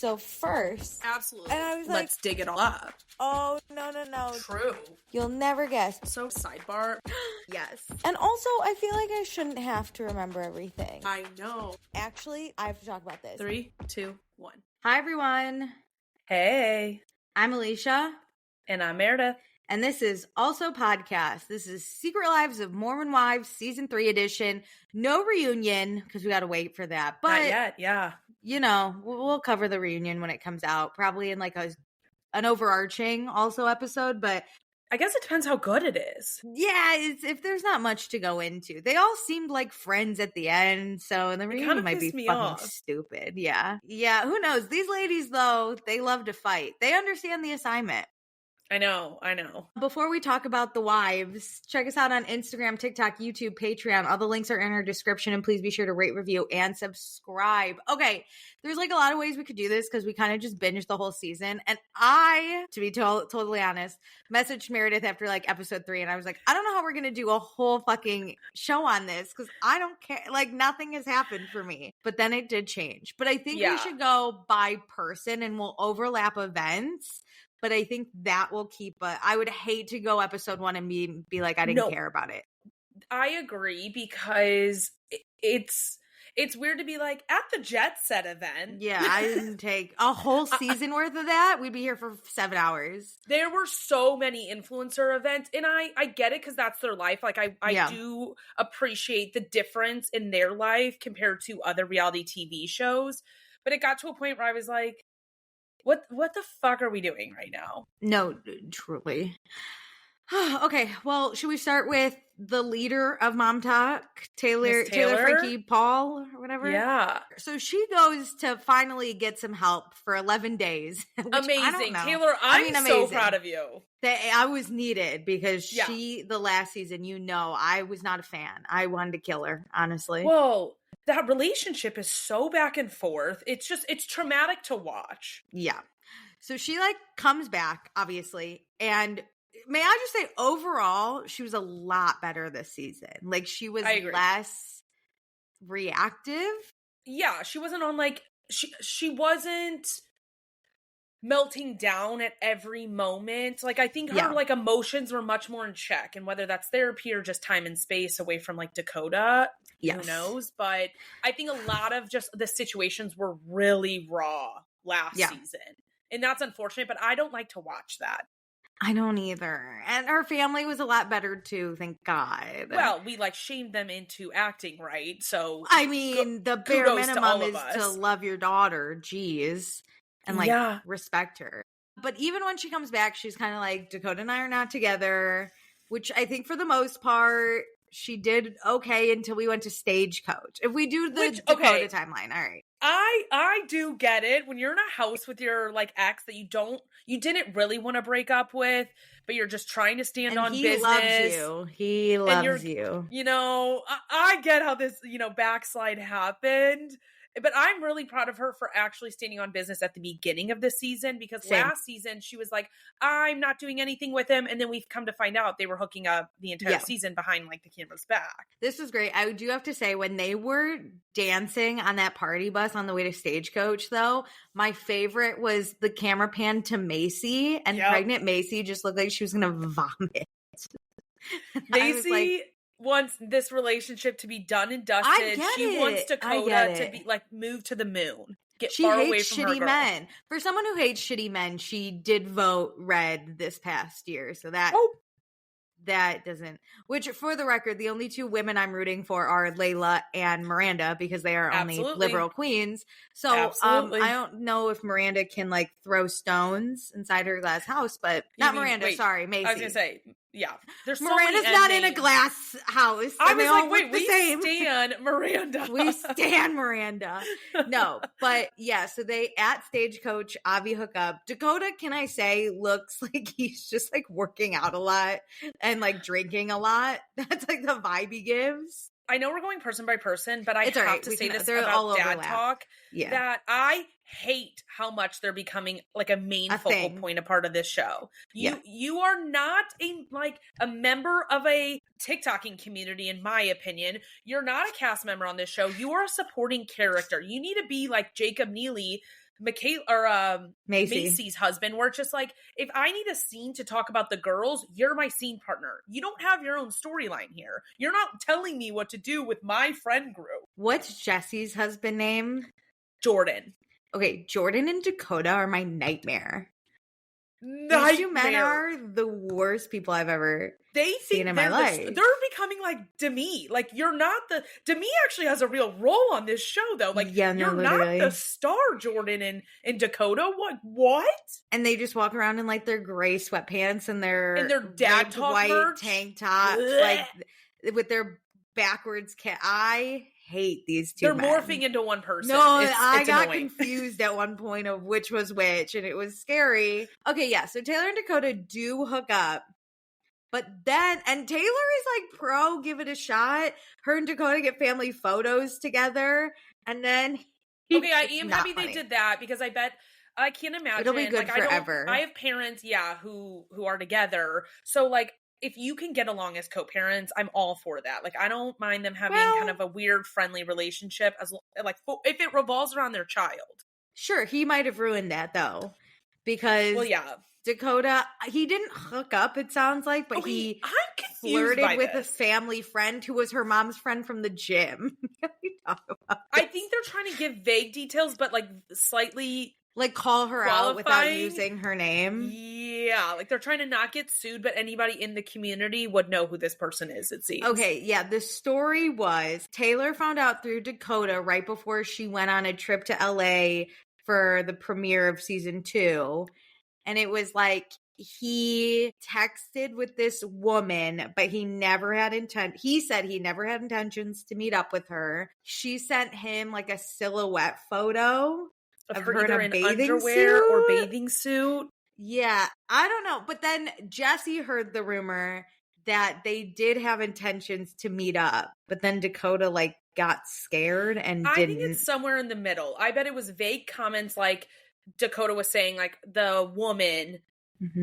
So first, absolutely. And I was like, let's dig it all up. Oh, no. True. You'll never guess. So sidebar. Yes. And also, I feel like I shouldn't have to remember everything. I know. Actually, I have to talk about this. 3, 2, 1. Hi, everyone. Hey. I'm Alicia. And I'm Meredith. And this is Also Podcast. This is Secret Lives of Mormon Wives, Season 3 edition. No reunion, because we got to wait for that. But, not yet, yeah. You know, we'll cover the reunion when it comes out. Probably in like an overarching also episode, but I guess it depends how good it is. Yeah, if there's not much to go into. They all seemed like friends at the end, so the reunion might be fucking stupid. Yeah, who knows? These ladies, though, they love to fight. They understand the assignment. I know. Before we talk about the wives, check us out on Instagram, TikTok, YouTube, Patreon. All the links are in our description, and please be sure to rate, review, and subscribe. Okay, there's like a lot of ways we could do this because we kind of just binged the whole season. And I, to be totally honest, messaged Meredith after like episode 3, and I was like, I don't know how we're going to do a whole fucking show on this because I don't care. Like, nothing has happened for me. But then it did change. But I think we should go by person, and we'll overlap events. But I think that will keep I would hate to go episode 1 and be like, I didn't care about it. I agree because it's weird to be like, at the Jet Set event. Yeah, I didn't take a whole season worth of that. We'd be here for 7 hours. There were so many influencer events, and I get it because that's their life. Like, I do appreciate the difference in their life compared to other reality TV shows. But it got to a point where I was like, What the fuck are we doing right now? No, truly. Okay, well, should we start with the leader of MomTok, Taylor Frankie Paul or whatever? Yeah. So she goes to finally get some help for 11 days. Amazing. Taylor, I'm so proud of you. I was needed because the last season, I was not a fan. I wanted to kill her, honestly. Whoa. That relationship is so back and forth. It's traumatic to watch. Yeah. So she comes back, obviously. And may I just say, overall, she was a lot better this season. Like, she was less reactive. Yeah. She wasn't on she wasn't melting down at every moment. Like, I think her emotions were much more in check. And whether that's therapy or just time and space away from Dakota, who knows? But I think a lot of just the situations were really raw last season. And that's unfortunate, but I don't like to watch that. I don't either. And her family was a lot better too, thank God. Well, we shamed them into acting right. So I mean, the bare minimum is to love your daughter, geez, and respect her. But even when she comes back, she's kind of like, Dakota and I are not together, which I think for the most part she did okay until we went to Stagecoach. If we do the Dakota timeline, all right. I do get it when you're in a house with your ex that you didn't really want to break up with, but you're just trying to stand on business. He loves you. I get how this, backslide happened. But I'm really proud of her for actually standing on business at the beginning of the season because last season she was like, I'm not doing anything with him. And then we've come to find out they were hooking up the entire season behind the camera's back. This was great. I do have to say, when they were dancing on that party bus on the way to Stagecoach, though, my favorite was the camera pan to Mayci, and pregnant Mayci just looked like she was going to vomit. Mayci wants this relationship to be done and dusted. She wants Dakota to be move to the moon. She far away from shitty her girl. Men. For someone who hates shitty men, she did vote red this past year. So that doesn't, which for the record, the only 2 women I'm rooting for are Layla and Miaranda because they are only liberal queens. So I don't know if Miaranda can throw stones inside her glass house, but sorry, Mayci. I was gonna say, there's so Miranda's not in a glass house. I was like, wait, we stand Miaranda. We stand Miaranda. No, but so they at Stagecoach, Avi hook up. Dakota, can I say, looks like he's just working out a lot and drinking a lot. That's the vibe he gives. I know we're going person by person, but I have to say this about all dad overlap. talk, that I hate how much they're becoming a main focal point, a part of this show. You are not a member of a TikToking community, in my opinion. You're not a cast member on this show. You are a supporting character. You need to be like Jacob Neely, Mikayla or Mayci. Macy's husband, where it's just like, if I need a scene to talk about the girls, you're my scene partner. You don't have your own storyline here. You're not telling me what to do with my friend group. What's Jesse's husband name? Jordan. Okay, Jordan and Dakota are my nightmare. These two men are the worst people I've ever seen in my life. They're becoming like Demi. Like, you're not Demi actually has a real role on this show, though. Like, you're not the star, Jordan and Dakota. What? And they just walk around in like their gray sweatpants and their dad talk white merch. Tank tops, like with their backwards cat. I hate these two. They're men. Morphing into one person. No, I got confused at one point of which was which, and it was scary. Okay, yeah, so Taylor and Dakota do hook up, but then, and Taylor is like pro, give it a shot. Her and Dakota get family photos together, and then okay, I am happy they did that, because I bet I can't imagine it'll be good forever. I have parents, who are together, so like, if you can get along as co-parents, I'm all for that. Like, I don't mind them having kind of a weird, friendly relationship, as like if it revolves around their child. Sure, he might have ruined that though, because Dakota, he didn't hook up. It sounds like, but he flirted with a family friend who was her mom's friend from the gym. I think they're trying to give vague details, but like slightly. Like, call her out without using her name. Yeah, like they're trying to not get sued, but anybody in the community would know who this person is, it seems. Okay, yeah, the story was Taylor found out through Dakota right before she went on a trip to LA for the premiere of season 2. And it was like, he texted with this woman, but he said he never had intentions to meet up with her. She sent him like a silhouette photo of her either in underwear or bathing suit. Yeah, I don't know. But then Jessie heard the rumor that they did have intentions to meet up, but then Dakota like got scared and didn't. I think it's somewhere in the middle. I bet it was vague comments like Dakota was saying, like the woman,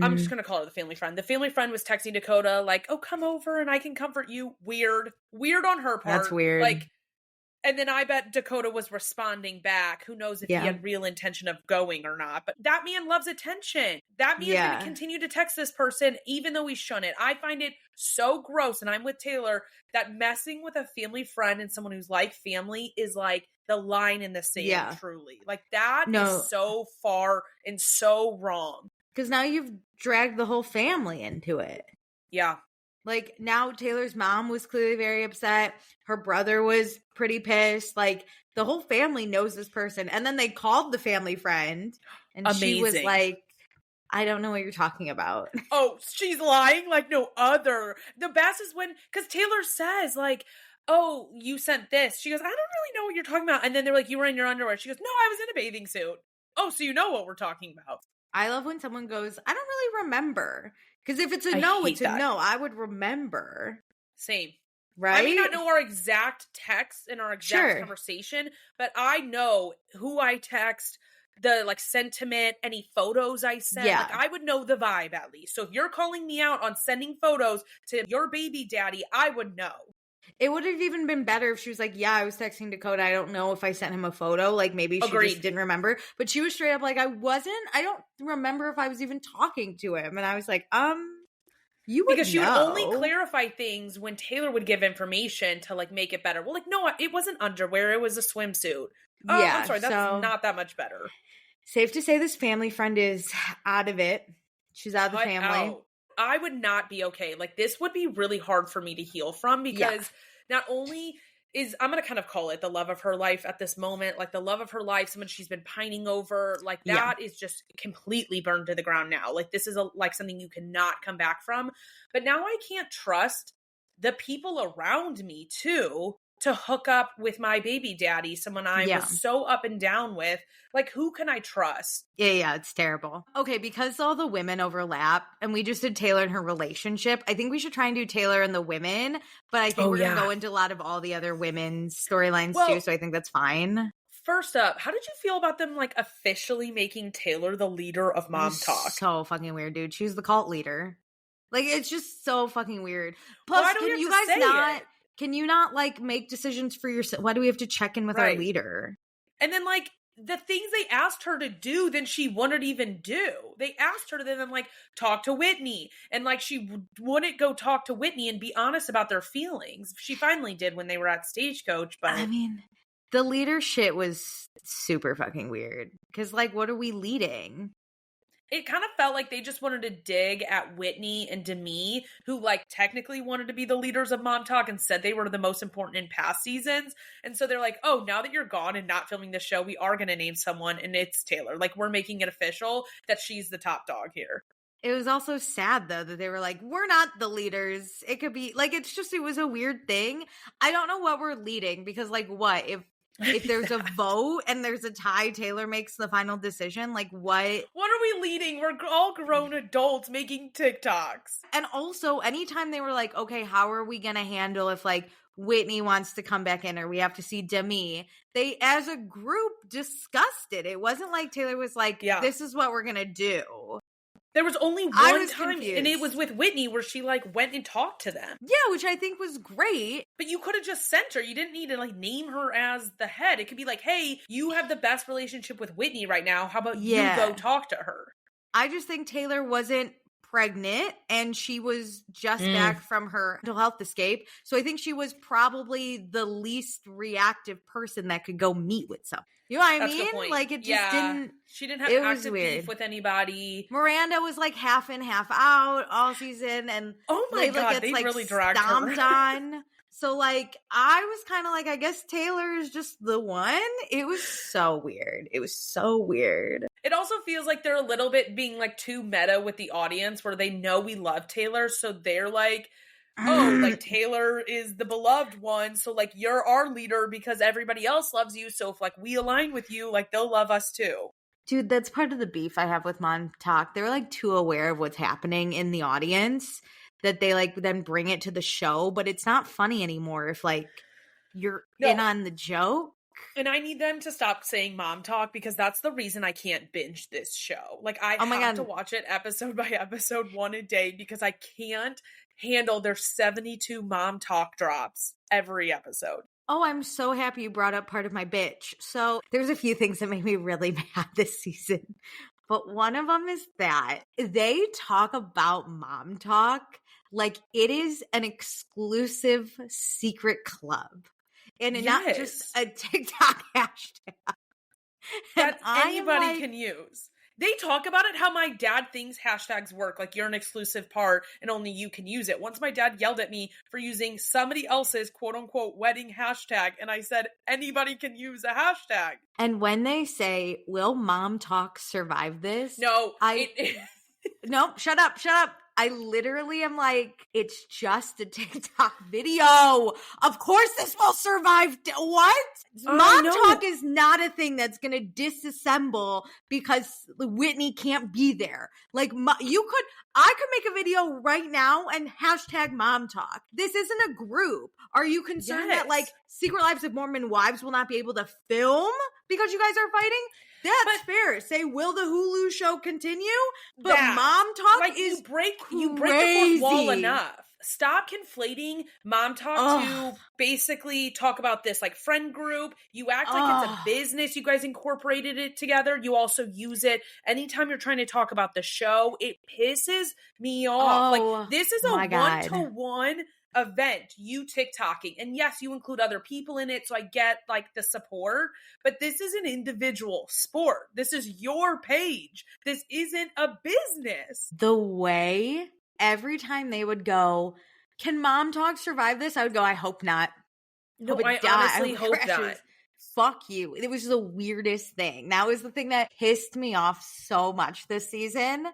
I'm just going to call her the family friend. The family friend was texting Dakota like, oh, come over and I can comfort you. Weird on her part. That's weird. Like, and then I bet Dakota was responding back. Who knows if he had real intention of going or not. But that man loves attention. That man's going to continue to text this person even though he shouldn't. I find it so gross, and I'm with Taylor, that messing with a family friend and someone who's like family is like the line in the sand, truly. Like, that is so far and so wrong. Because now you've dragged the whole family into it. Yeah. Like, now Taylor's mom was clearly very upset. Her brother was pretty pissed. Like, the whole family knows this person. And then they called the family friend. And she was like, I don't know what you're talking about. Oh, she's lying like no other. The best is when, because Taylor says, like, oh, you sent this. She goes, I don't really know what you're talking about. And then they're like, you were in your underwear. She goes, no, I was in a bathing suit. Oh, so you know what we're talking about. I love when someone goes, I don't really remember. Because if it's a no, it's a no. I would remember. Same. Right? I may not know our exact text and our exact conversation, but I know who I text, the like sentiment, any photos I sent. Yeah. Like, I would know the vibe at least. So if you're calling me out on sending photos to your baby daddy, I would know. It would have even been better if she was like, yeah, I was texting Dakota. I don't know if I sent him a photo. Like, maybe she just didn't remember. But she was straight up like, I don't remember if I was even talking to him. And I was like, you would Because she know. would only clarify things when Taylor would give information to, like, make it better. Well, like, no, it wasn't underwear. It was a swimsuit. Oh, yeah, I'm sorry. That's not that much better. Safe to say this family friend is out of it. She's out of the family. I would not be okay. Like, this would be really hard for me to heal from, because not only is, I'm going to kind of call it the love of her life at this moment, like the love of her life, someone she's been pining over, like that is just completely burned to the ground now. Like, this is like something you cannot come back from. But now I can't trust the people around me too to hook up with my baby daddy, someone I was so up and down with. Like, who can I trust? Yeah, it's terrible. Okay, because all the women overlap, and we just did Taylor and her relationship, I think we should try and do Taylor and the women, but I think we're going to go into a lot of all the other women's storylines too, so I think that's fine. First up, how did you feel about them, like, officially making Taylor the leader of MomTok? So fucking weird, dude. She's the cult leader. Like, it's just so fucking weird. Plus, can you guys not... Can you not, like, make decisions for yourself? Why do we have to check in with our leader? And then, like, the things they asked her to do, then she wouldn't even do. They asked her to then like talk to Whitney, and like she wouldn't go talk to Whitney and be honest about their feelings. She finally did when they were at Stagecoach, but I mean, the leader shit was super fucking weird. Because, like, what are we leading? It kind of felt like they just wanted to dig at Whitney and Demi, who like technically wanted to be the leaders of MomTok and said they were the most important in past seasons. And so they're like, oh, now that you're gone and not filming the show, we are going to name someone, and it's Taylor. Like, we're making it official that she's the top dog here. It was also sad, though, that they were like, we're not the leaders. It could be, like, it was a weird thing. I don't know what we're leading, because, like, what? If there's a vote and there's a tie, Taylor makes the final decision. Like, what? What are we leading? We're all grown adults making TikToks. And also, anytime they were like, okay, how are we going to handle if, like, Whitney wants to come back in or we have to see Demi, they, as a group, discussed it. It wasn't like Taylor was like, this is what we're going to do. There was only one time, confused. And it was with Whitney, where she, like, went and talked to them. Yeah, which I think was great. But you could have just sent her. You didn't need to, like, name her as the head. It could be like, hey, you have the best relationship with Whitney right now. How about you go talk to her? I just think Taylor wasn't pregnant, and she was just back from her mental health escape. So I think she was probably the least reactive person that could go meet with someone. You know what I mean? Like, it just didn't. She didn't have active beef with anybody. Miaranda was like half in, half out all season, and oh my Layla god, gets, they like, really dragged stomped her on. So, like, I was kind of like, I guess Taylor is just the one. It was so weird. It was so weird. It also feels like they're a little bit being, like, too meta with the audience, where they know we love Taylor, so they're like, oh, like, Taylor is the beloved one, so, like, you're our leader because everybody else loves you, so if, like, we align with you, like, they'll love us too. Dude, that's part of the beef I have with MomTok. They're, like, too aware of what's happening in the audience that they, like, then bring it to the show, but it's not funny anymore if, like, you're in on the joke. And I need them to stop saying MomTok, because that's the reason I can't binge this show. Like, I have to watch it episode by episode, one a day, because I can't handle their 72 MomTok drops every episode. Oh, I'm so happy you brought up part of my bitch. So there's a few things that made me really mad this season. But one of them is that they talk about MomTok like it is an exclusive secret club. And not just a TikTok hashtag. That anybody can use. They talk about it how my dad thinks hashtags work. Like, you're an exclusive part and only you can use it. Once my dad yelled at me for using somebody else's quote-unquote wedding hashtag. And I said, anybody can use a hashtag. And when they say, will MomTok survive this? No. No, shut up. I literally am like, it's just a TikTok video. Of course this will survive. What? MomTok is not a thing that's going to disassemble because Whitney can't be there. Like, I could make a video right now and hashtag MomTok. This isn't a group. Are you concerned that, like, Secret Lives of Mormon Wives will not be able to film because you guys are fighting? That's fair. Say, will the Hulu show continue? But MomTok, like, is you break the fourth wall enough. Stop conflating MomTok to basically talk about this, like, friend group. You act like it's a business. You guys incorporated it together. You also use it anytime you're trying to talk about the show. It pisses me off. Like, this is a one-to-one event, you TikToking. And yes, you include other people in it, so I get, like, the support, but this is an individual sport. This is your page. This isn't a business. The way every time they would go, can MomTok survive this? I would go, I hope not. No, I honestly hope not. Fuck you. It was the weirdest thing. That was the thing that pissed me off so much this season.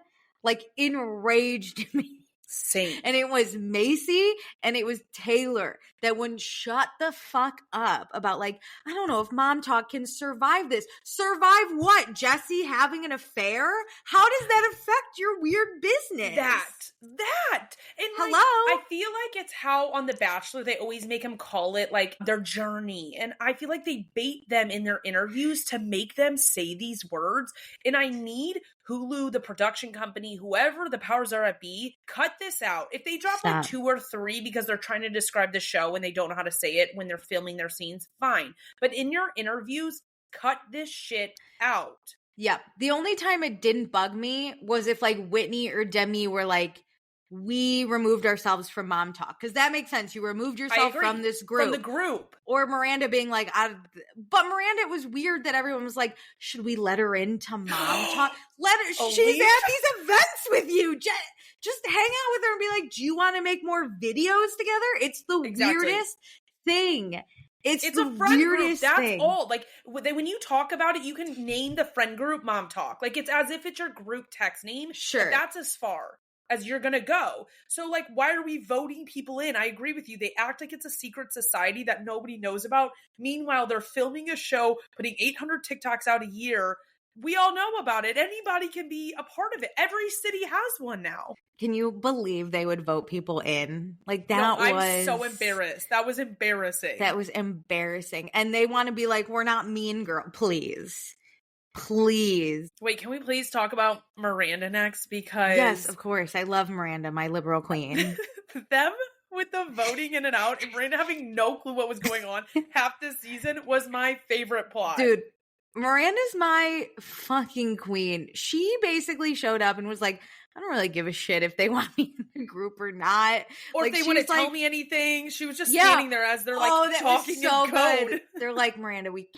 Like, enraged me. Same. And it was Mayci and it was Taylor that wouldn't shut the fuck up about, like, I don't know if MomTok can survive this. Survive what? Jessie having an affair? How does that affect your weird business? That. And hello? Like, I feel like it's how on The Bachelor they always make them call it, like, their journey. And I feel like they bait them in their interviews to make them say these words. And I need Hulu, the production company, whoever the powers are at be, cut this out. If they drop like 2 or 3 because they're trying to describe the show and they don't know how to say it when they're filming their scenes, fine. But in your interviews, cut this shit out. Yeah. The only time it didn't bug me was if like Whitney or Demi were like, we removed ourselves from MomTok. Because that makes sense. You removed yourself from this group. From the group. Or Miaranda being like, but Miaranda, it was weird that everyone was like, should we let her into MomTok? She's at these events with you. Just hang out with her and be like, do you want to make more videos together? It's the weirdest thing. It's the a friend weirdest group. That's thing. all. Like, when you talk about it, you can name the friend group MomTok. Like, it's as if it's your group text name. Sure. That's as far as you're gonna go. So, like, why are we voting people in? I agree with you. They act like it's a secret society that nobody knows about. Meanwhile, they're filming a show, putting 800 TikToks out a year. We all know about it. Anybody can be a part of it. Every city has one now. Can you believe they would vote people in? Like, that I'm so embarrassed. That was embarrassing. That was embarrassing. And they want to be like, we're not mean girl. Please. Wait, can we please talk about Miaranda next? Because yes, of course. I love Miaranda, my liberal queen. Them with the voting in and out and Miaranda having no clue what was going on half this season was my favorite plot. Dude, Miranda's my fucking queen. She basically showed up and was like, I don't really give a shit if they want me in the group or not. Or like, if they want to tell me anything. She was just standing there as they're like talking in code. Good. They're like, Miaranda, we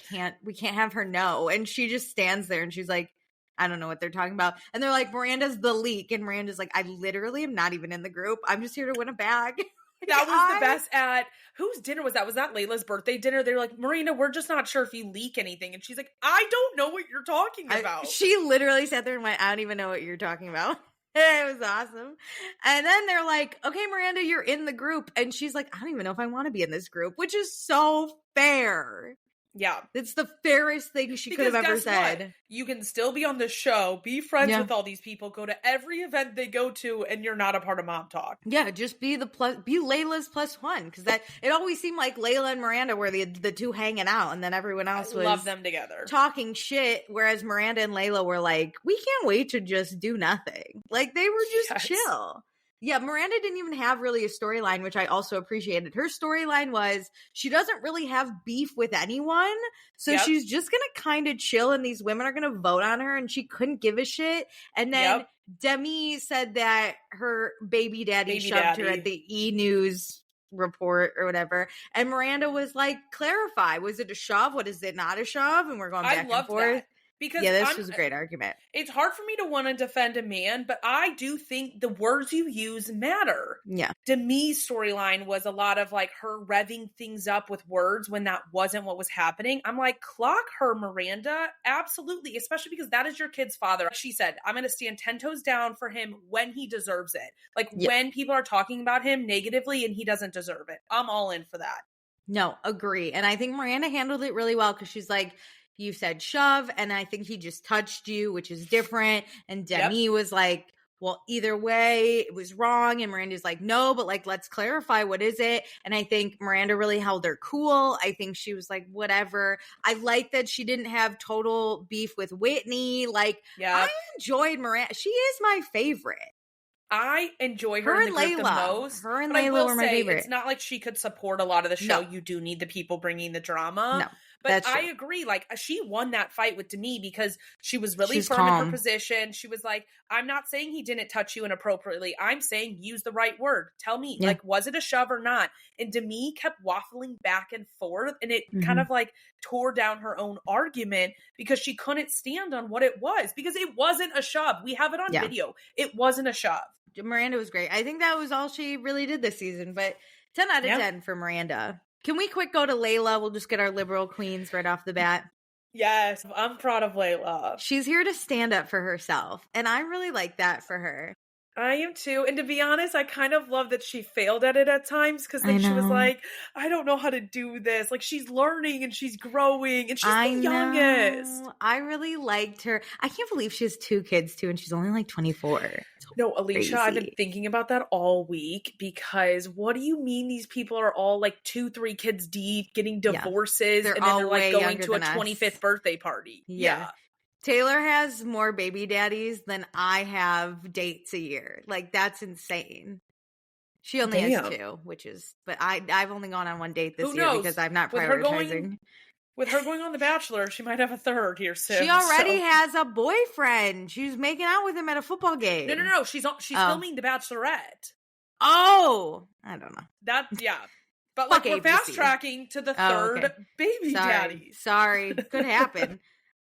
can't have her know. And she just stands there and she's like, I don't know what they're talking about. And they're like, Miranda's the leak. And Miranda's like, I literally am not even in the group. I'm just here to win a bag. That was the best at whose dinner was that? Was that Layla's birthday dinner? They were like, Marina, we're just not sure if you leak anything. And she's like, I don't know what you're talking about. She literally sat there and went, I don't even know what you're talking about. It was awesome. And then they're like, okay, Miaranda, you're in the group. And she's like, I don't even know if I want to be in this group, which is so fair. Yeah. It's the fairest thing she could have ever said. What? You can still be on the show, be friends with all these people, go to every event they go to, and you're not a part of MomTok. Yeah, just be Layla's plus one. Because it always seemed like Layla and Miaranda were the two hanging out, and then everyone else was love them together. Talking shit, whereas Miaranda and Layla were like, we can't wait to just do nothing. Like, they were just chill. Yeah, Miaranda didn't even have really a storyline, which I also appreciated. Her storyline was she doesn't really have beef with anyone, so she's just going to kind of chill, and these women are going to vote on her, and she couldn't give a shit. And then Demi said that her baby daddy shoved her at the E! News report or whatever, and Miaranda was like, clarify, was it a shove? What is it, not a shove? And we're going back and forth. That. Because this was a great argument. It's hard for me to want to defend a man, but I do think the words you use matter. Yeah. Demi's storyline was a lot of like her revving things up with words when that wasn't what was happening. I'm like, clock her, Miaranda. Absolutely. Especially because that is your kid's father. She said, I'm going to stand 10 toes down for him when he deserves it. Like when people are talking about him negatively and he doesn't deserve it. I'm all in for that. No, agree. And I think Miaranda handled it really well because she's like, you said shove, and I think he just touched you, which is different. And Demi was like, well, either way, it was wrong. And Miranda's like, no, but like, let's clarify. What is it? And I think Miaranda really held her cool. I think she was like, whatever. I like that she didn't have total beef with Whitney. Like, I enjoyed Miaranda. She is my favorite. I enjoy her in the group the most. Her and Layla were my favorite. It's not like she could support a lot of the show. No. You do need the people bringing the drama. No. But I agree. Like, she won that fight with Demi because she was really firm in her position. She was like, I'm not saying he didn't touch you inappropriately. I'm saying use the right word. Tell me, like, was it a shove or not? And Demi kept waffling back and forth. And it kind of like tore down her own argument because she couldn't stand on what it was. Because it wasn't a shove. We have it on video. It wasn't a shove. Miaranda was great. I think that was all she really did this season. But 10 out of 10 for Miaranda. Can we quick go to Layla? We'll just get our liberal queens right off the bat. Yes, I'm proud of Layla. She's here to stand up for herself, and I really like that for her. I am too. And to be honest, I kind of love that she failed at it at times because then she was like, I don't know how to do this. Like, she's learning and she's growing and she's the youngest. I really liked her. I can't believe she has 2 kids too and she's only like 24. No, Alicia, I've been thinking about that all week because what do you mean these people are all like 2-3 kids deep, getting divorces, and then they're like going to a 25th birthday party? Yeah. Taylor has more baby daddies than I have dates a year. Like, that's insane. She only has 2, which is, but I've only gone on 1 date this year because I'm not prioritizing. With her going on The Bachelor, she might have a third here soon. She already has a boyfriend. She was making out with him at a football game. No. She's filming The Bachelorette. Oh, I don't know. But like we're fast tracking to the third baby daddy. Sorry, could happen.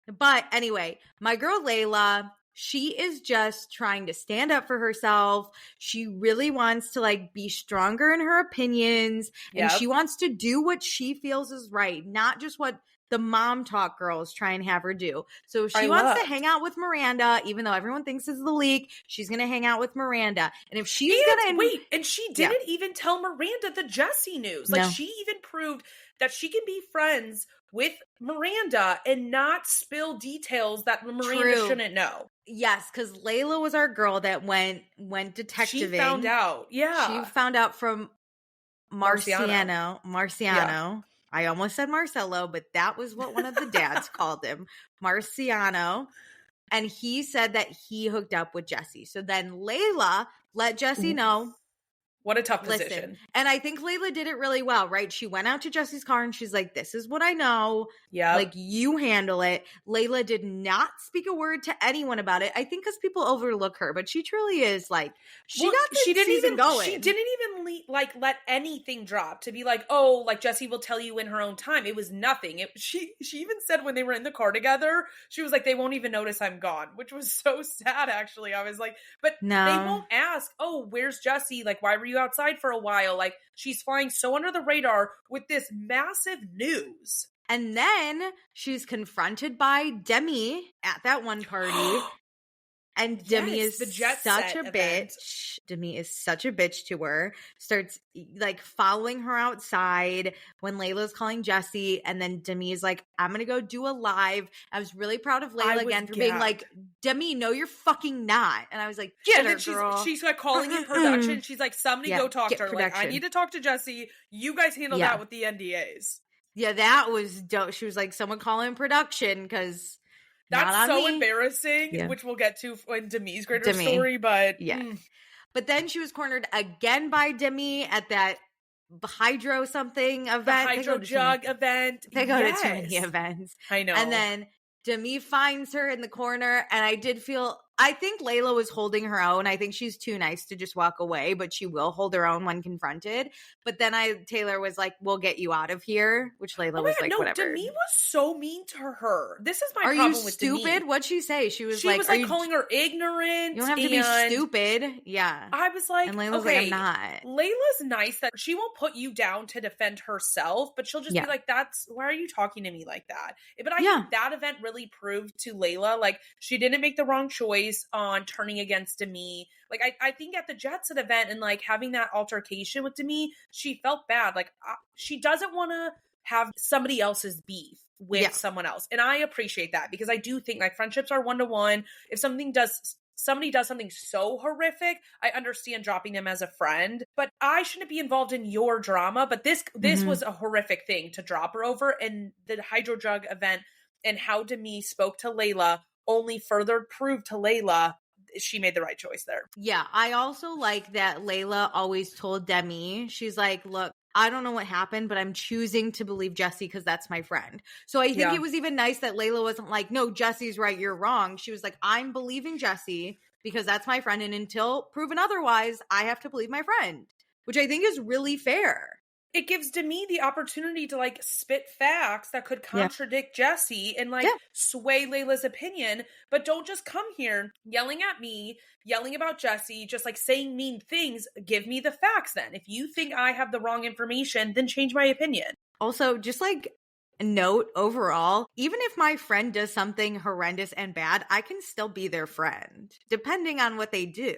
But anyway, my girl Layla, she is just trying to stand up for herself. She really wants to like be stronger in her opinions, and she wants to do what she feels is right, not just what the MomTok girls try and have her do. So she wants to hang out with Miaranda, even though everyone thinks it's the leak. She's going to hang out with Miaranda. And if she's going to... and she didn't even tell Miaranda the Jessie news. Like, she even proved that she can be friends with Miaranda and not spill details that Miaranda shouldn't know. Yes, because Layla was our girl that went detectiving. She found out. Yeah. She found out from Marciano. Yeah. I almost said Marcelo, but that was what one of the dads called him, Marciano. And he said that he hooked up with Jessie. So then Layla let Jessie know. What a tough position. And I think Layla did it really well, right? She went out to Jessie's car and she's like, this is what I know. Yeah. Like, you handle it. Layla did not speak a word to anyone about it. I think because people overlook her, but she truly is like, she didn't even let anything drop to be like, oh, like Jessie will tell you in her own time. It was nothing. She even said when they were in the car together, she was like, they won't even notice I'm gone, which was so sad, actually. I was like, but they won't ask, oh, where's Jessie? Like, why were you outside for a while? Like, she's flying so under the radar with this massive news. And then she's confronted by Demi at that one party. And Demi is such a bitch. Demi is such a bitch to her. Starts like following her outside when Layla's calling Jessie. And then Demi is like, I'm going to go do a live. I was really proud of Layla again for being like, Demi, no, you're fucking not. And I was like, get her, girl. She's like calling in production. She's like, somebody go talk to her. Like, I need to talk to Jessie. You guys handle that with the NDAs. Yeah, that was dope. She was like, someone call in production because... That's so embarrassing, which we'll get to in Demi's greater story, but... But then she was cornered again by Demi at that hydro something event. The hydro jug event. They go to too many events. I know. And then Demi finds her in the corner, and I think Layla was holding her own. I think she's too nice to just walk away, but she will hold her own when confronted. But then Taylor was like, we'll get you out of here, which Layla was like, whatever. Demi was so mean to her. This is my problem with Demi. Are you stupid? What'd she say? She was like calling her ignorant. You don't have to be stupid. Yeah. I was like, and Layla's like, I'm not. Layla's nice that she won't put you down to defend herself, but she'll just be like, why are you talking to me like that? But I think that event really proved to Layla, like, she didn't make the wrong choice on turning against Demi. Like, I think at the Jetset event and like having that altercation with Demi, she felt bad. Like, she doesn't want to have somebody else's beef with someone else. And I appreciate that because I do think like friendships are 1-to-1. If somebody does something so horrific, I understand dropping them as a friend, but I shouldn't be involved in your drama. But this was a horrific thing to drop her over. And the hydro jug event and how Demi spoke to Layla only further proved to Layla she made the right choice there. Yeah, I also like that Layla always told Demi, she's like, look, I don't know what happened, but I'm choosing to believe Jessie because that's my friend. So I think it was even nice that Layla wasn't like, no, Jessie's right, you're wrong. She was like, I'm believing Jessie because that's my friend, and until proven otherwise, I have to believe my friend, which I think is really fair. It gives Demi the opportunity to like spit facts that could contradict Jessie and like sway Layla's opinion, but don't just come here yelling at me, yelling about Jessie, just like saying mean things. Give me the facts then. If you think I have the wrong information, then change my opinion. Also, just like note overall, even if my friend does something horrendous and bad, I can still be their friend, depending on what they do.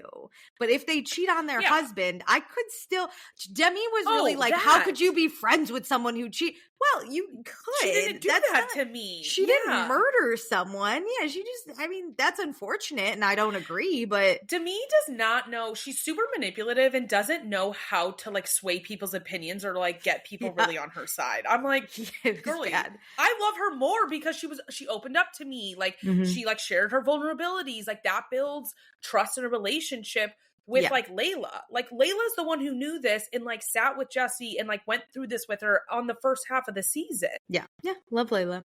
But if they cheat on their husband, I could still... Demi was really like, how could you be friends with someone who cheat? Well, you could. She didn't do that to me. She didn't murder someone. Yeah, she just... I mean, that's unfortunate, and I don't agree, but... Demi does not know. She's super manipulative and doesn't know how to, like, sway people's opinions or, like, get people really on her side. I'm like, girly, I love her more because she opened up to me. Like, she, like, shared her vulnerabilities. Like, that builds trust in a relationship with like Layla. Like Layla's the one who knew this and like sat with Jessie and like went through this with her on the first half of the season. Yeah. Love Layla.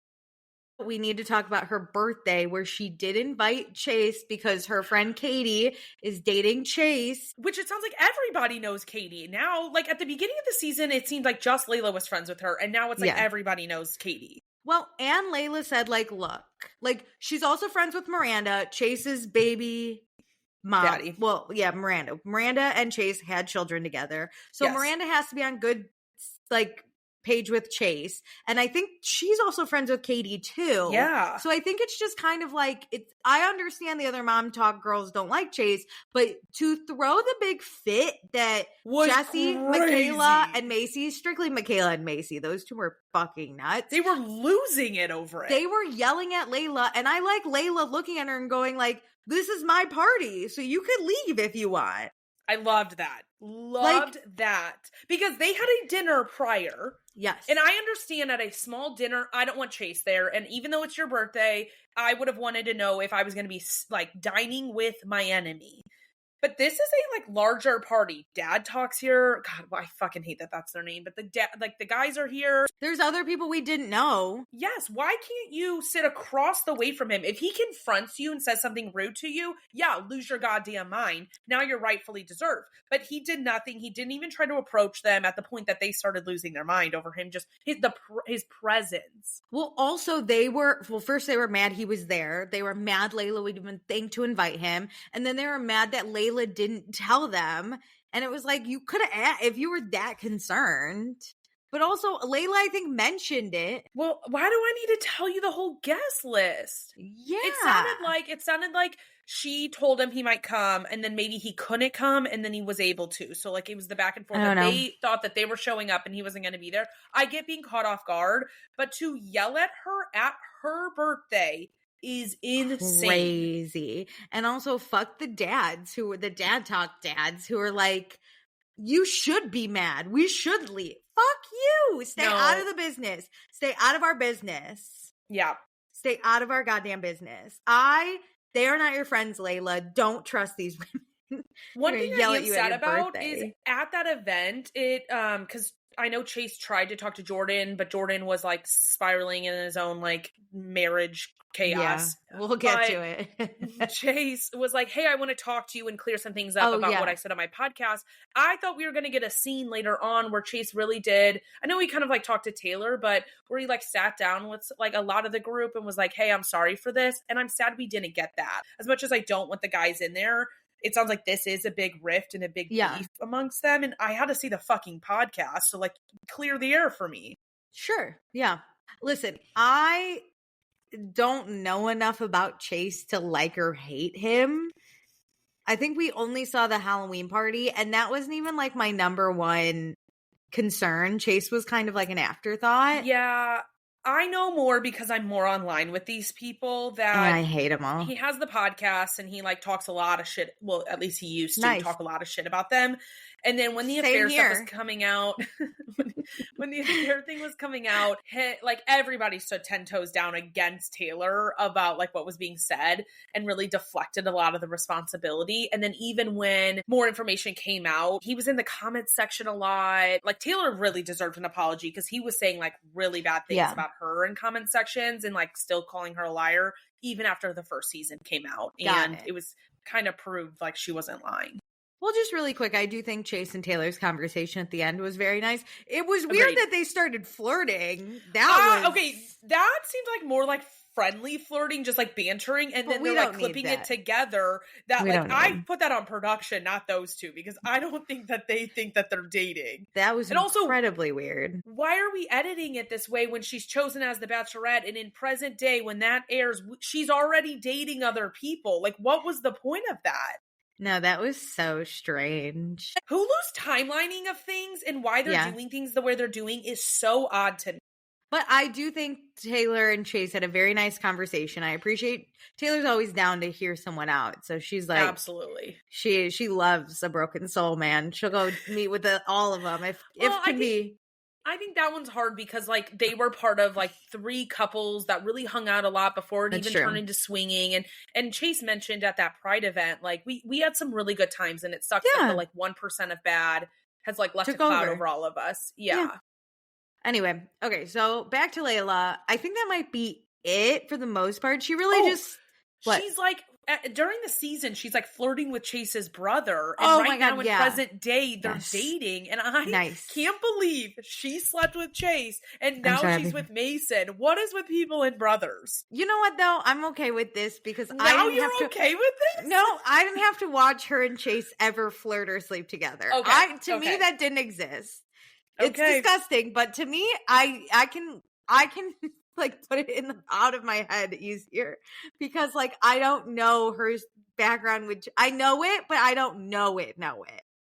We need to talk about her birthday, where she did invite Chase because her friend Katie is dating Chase. Which it sounds like everybody knows Katie. Now, like at the beginning of the season, it seemed like just Layla was friends with her. And now it's like everybody knows Katie. Well, and Layla said, like, look, like she's also friends with Miaranda, Chase's baby mom. Daddy. Well, yeah, Miaranda. Miaranda and Chase had children together. So Miaranda has to be on good, like, page with Chase. And I think she's also friends with Katie too. Yeah. So I think it's just kind of like, I understand the other MomTok girls don't like Chase, but to throw the big fit that Jessie, Mikayla, and Mayci, strictly Mikayla and Mayci, those two were fucking nuts. They were losing it over it. They were yelling at Layla, and I like Layla looking at her and going like, this is my party, so you could leave if you want. I loved that. Loved that. Because they had a dinner prior. Yes. And I understand at a small dinner, I don't want Chase there. And even though it's your birthday, I would have wanted to know if I was going to be like dining with my enemy. But this is a like larger party. Dad talks here. God, I fucking hate that that's their name. But the guys are here. There's other people we didn't know. Yes. Why can't you sit across the way from him? If he confronts you and says something rude to you, yeah, lose your goddamn mind. Now you're rightfully deserved. But he did nothing. He didn't even try to approach them at the point that they started losing their mind over him. Just his presence. Well, also first they were mad he was there. They were mad Layla would even think to invite him. And then they were mad that Layla didn't tell them, and it was like you could have if you were that concerned. But also Layla, I think, mentioned it. Well, why do I need to tell you the whole guest list? Yeah, it sounded like she told him he might come, and then maybe he couldn't come, and then he was able to. So like it was the back and forth. They thought that they were showing up and he wasn't going to be there. I get being caught off guard, but to yell at her birthday is insane. Crazy. And also fuck the dads who were the dad talk dads who are like, you should be mad. We should leave. Fuck you. Stay out of the business. Stay out of our business. Yeah. Stay out of our goddamn business. They are not your friends, Layla. Don't trust these women. One thing I am sad about is at that event, because I know Chase tried to talk to Jordan, but Jordan was like spiraling in his own like marriage chaos. Yeah, we'll get to it. Chase was like, hey, I want to talk to you and clear some things up about what I said on my podcast. I thought we were going to get a scene later on where Chase really did. I know he kind of like talked to Taylor, but where he like sat down with like a lot of the group and was like, hey, I'm sorry for this. And I'm sad we didn't get that. As much as I don't want the guys in there, it sounds like this is a big rift and a big beef amongst them. And I had to see the fucking podcast. So like clear the air for me. Sure. Yeah. Listen, I don't know enough about Chase to like or hate him. I think we only saw the Halloween party, and that wasn't even like my number one concern. Chase was kind of like an afterthought. Yeah. I know more because I'm more online with these people that I hate them all. He has the podcast and he like talks a lot of shit. Well, at least he used to talk a lot of shit about them. And then when the affair stuff was coming out, when the affair thing was coming out, like everybody stood 10 toes down against Taylor about like what was being said and really deflected a lot of the responsibility. And then even when more information came out, he was in the comments section a lot. Like Taylor really deserved an apology because he was saying like really bad things about her in comment sections and like still calling her a liar even after the first season came out. It was kind of proved like she wasn't lying. Well, just really quick, I do think Chase and Taylor's conversation at the end was very nice. It was weird that they started flirting. Okay, that seemed like more like friendly flirting, just like bantering, and then they're like clipping it together. That like I put that on production, not those two, because I don't think that they think that they're dating. That was incredibly weird. Why are we editing it this way when she's chosen as the Bachelorette, and in present day when that airs, she's already dating other people? Like, what was the point of that? No, that was so strange. Hulu's timelining of things and why they're doing things the way they're doing is so odd to me. But I do think Taylor and Chase had a very nice conversation. I appreciate Taylor's always down to hear someone out. So she's like, absolutely. She loves a broken soul, man. She'll go meet with all of them if can be. I think that one's hard because, like, they were part of, like, 3 couples that really hung out a lot before it even turned into swinging. And Chase mentioned at that Pride event, like, we had some really good times, and it sucks that the, like, 1% of bad has, like, left a cloud over all of us. Yeah. Anyway, okay, so back to Layla. I think that might be it for the most part. She really she's, like, during the season, she's like flirting with Chase's brother. And right now in present day, they're dating. And I can't believe she slept with Chase. And now she's with Mason. What is with people and brothers? You know what, though? I'm okay with this because okay with this? No, I didn't have to watch her and Chase ever flirt or sleep together. To me, that didn't exist. It's disgusting. But to me, I can like put it out of my head easier because like I don't know her background, which I know it, but I don't know it.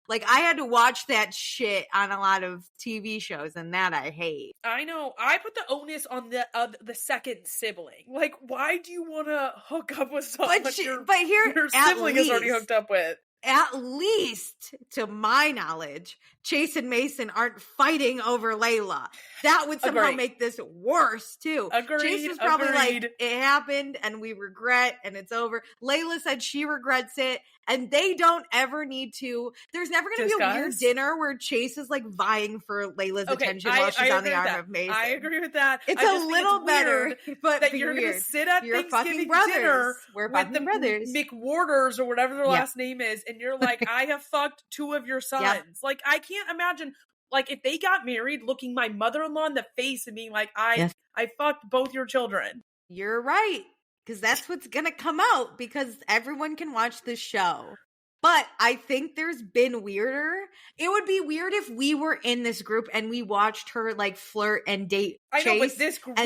Like I had to watch that shit on a lot of TV shows, and that I hate. I know. I put the onus on the second sibling. Like, why do you want to hook up with someone your sibling is already hooked up with? At least, to my knowledge, Chase and Mason aren't fighting over Layla. That would somehow make this worse, too. Chase was probably like, it happened, and we regret, and it's over. Layla said she regrets it, and they don't ever need to. There's never going to be a weird dinner where Chase is, like, vying for Layla's attention while she's on the arm of Mason. I agree with that. It's a little better, but that you're going to sit at Thanksgiving dinner with the McWarders or whatever their last name is, and you're like, I have fucked 2 of your sons. Yep. Like, I can't imagine, like, if they got married, looking my mother-in-law in the face and being like, I fucked both your children. You're right. Because that's what's going to come out because everyone can watch this show. But I think there's been weirder. It would be weird if we were in this group and we watched her like flirt and date Chase. I know, but this group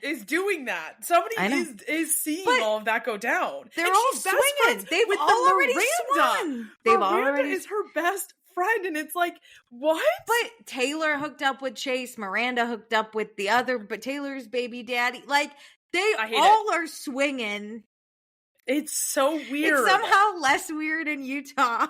is doing that. Somebody is seeing all of that go down. They're all swinging. They've already swung. Miranda is her best friend, and it's like, what? But Taylor hooked up with Chase. Miranda hooked up with the other, but Taylor's baby daddy. Like, they all are swinging. It's so weird. It's somehow less weird in Utah.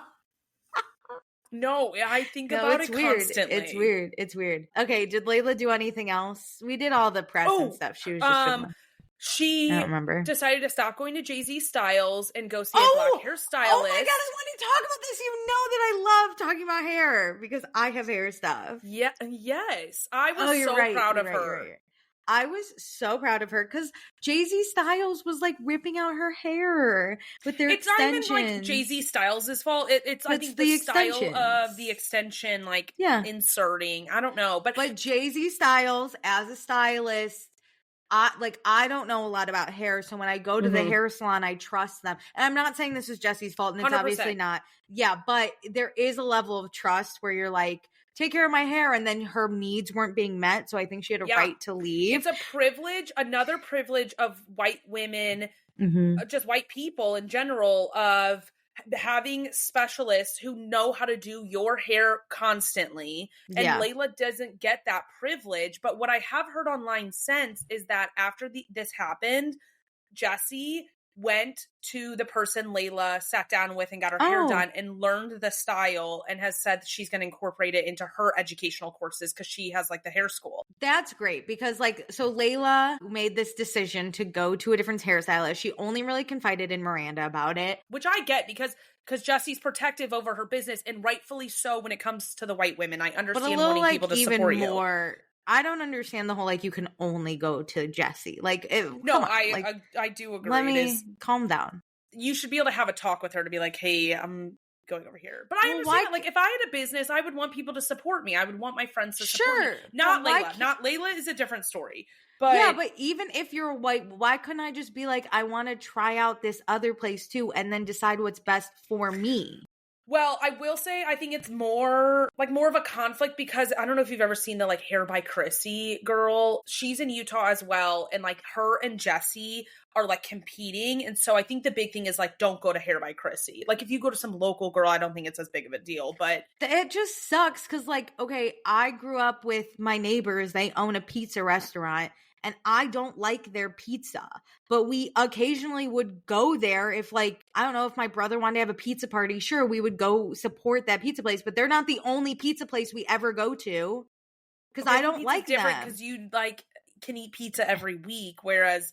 No, I think about it constantly. It's weird. Okay, did Layla do anything else? We did all the press and stuff. She was just she I don't remember. Decided to stop going to Jay-Z Styles and go see a black hairstylist. Oh my god, I want to talk about this. You know that I love talking about hair because I have hair stuff. Yeah, yes. I was so proud of her. I was so proud of her because Jay-Z Styles was like ripping out her hair with their extensions. It's not even like Jay-Z Styles' fault. It's I think the style of the extension, like inserting. I don't know, but Jay-Z Styles as a stylist, I don't know a lot about hair, so when I go to the hair salon, I trust them. And I'm not saying this is Jessie's fault, and it's 100%. Obviously not. Yeah, but there is a level of trust where you're like, take care of my hair, and then her needs weren't being met, so I think she had a right to leave. It's a privilege, another privilege of white women, just white people in general, of having specialists who know how to do your hair constantly. And Layla doesn't get that privilege. But what I have heard online since is that after this happened, Jessie went to the person Layla sat down with and got her hair done and learned the style and has said she's going to incorporate it into her educational courses because she has like the hair school. That's great because so Layla made this decision to go to a different hairstylist. She only really confided in Miaranda about it. Which I get because Jessie's protective over her business, and rightfully so when it comes to the white women. I understand wanting people to support you. I don't understand the whole, you can only go to Jessie. I do agree. Let me calm down. You should be able to have a talk with her to be like, hey, I'm going over here. But I understand, if I had a business, I would want people to support me. I would want my friends to support me. Not Layla. Not Layla is a different story. But yeah, but even if you're white, why couldn't I just be like, I want to try out this other place too, and then decide what's best for me? Well, I will say I think it's more of a conflict because I don't know if you've ever seen the Hair by Chrissy girl. She's in Utah as well, and her and Jessie are competing, and so I think the big thing is don't go to Hair by Chrissy. If you go to some local girl, I don't think it's as big of a deal, but it just sucks because okay, I grew up with my neighbors. They own a pizza restaurant. And I don't like their pizza, but we occasionally would go there if I don't know, if my brother wanted to have a pizza party, sure, we would go support that pizza place, but they're not the only pizza place we ever go to. because I don't like different them. Because you like can eat pizza every week, whereas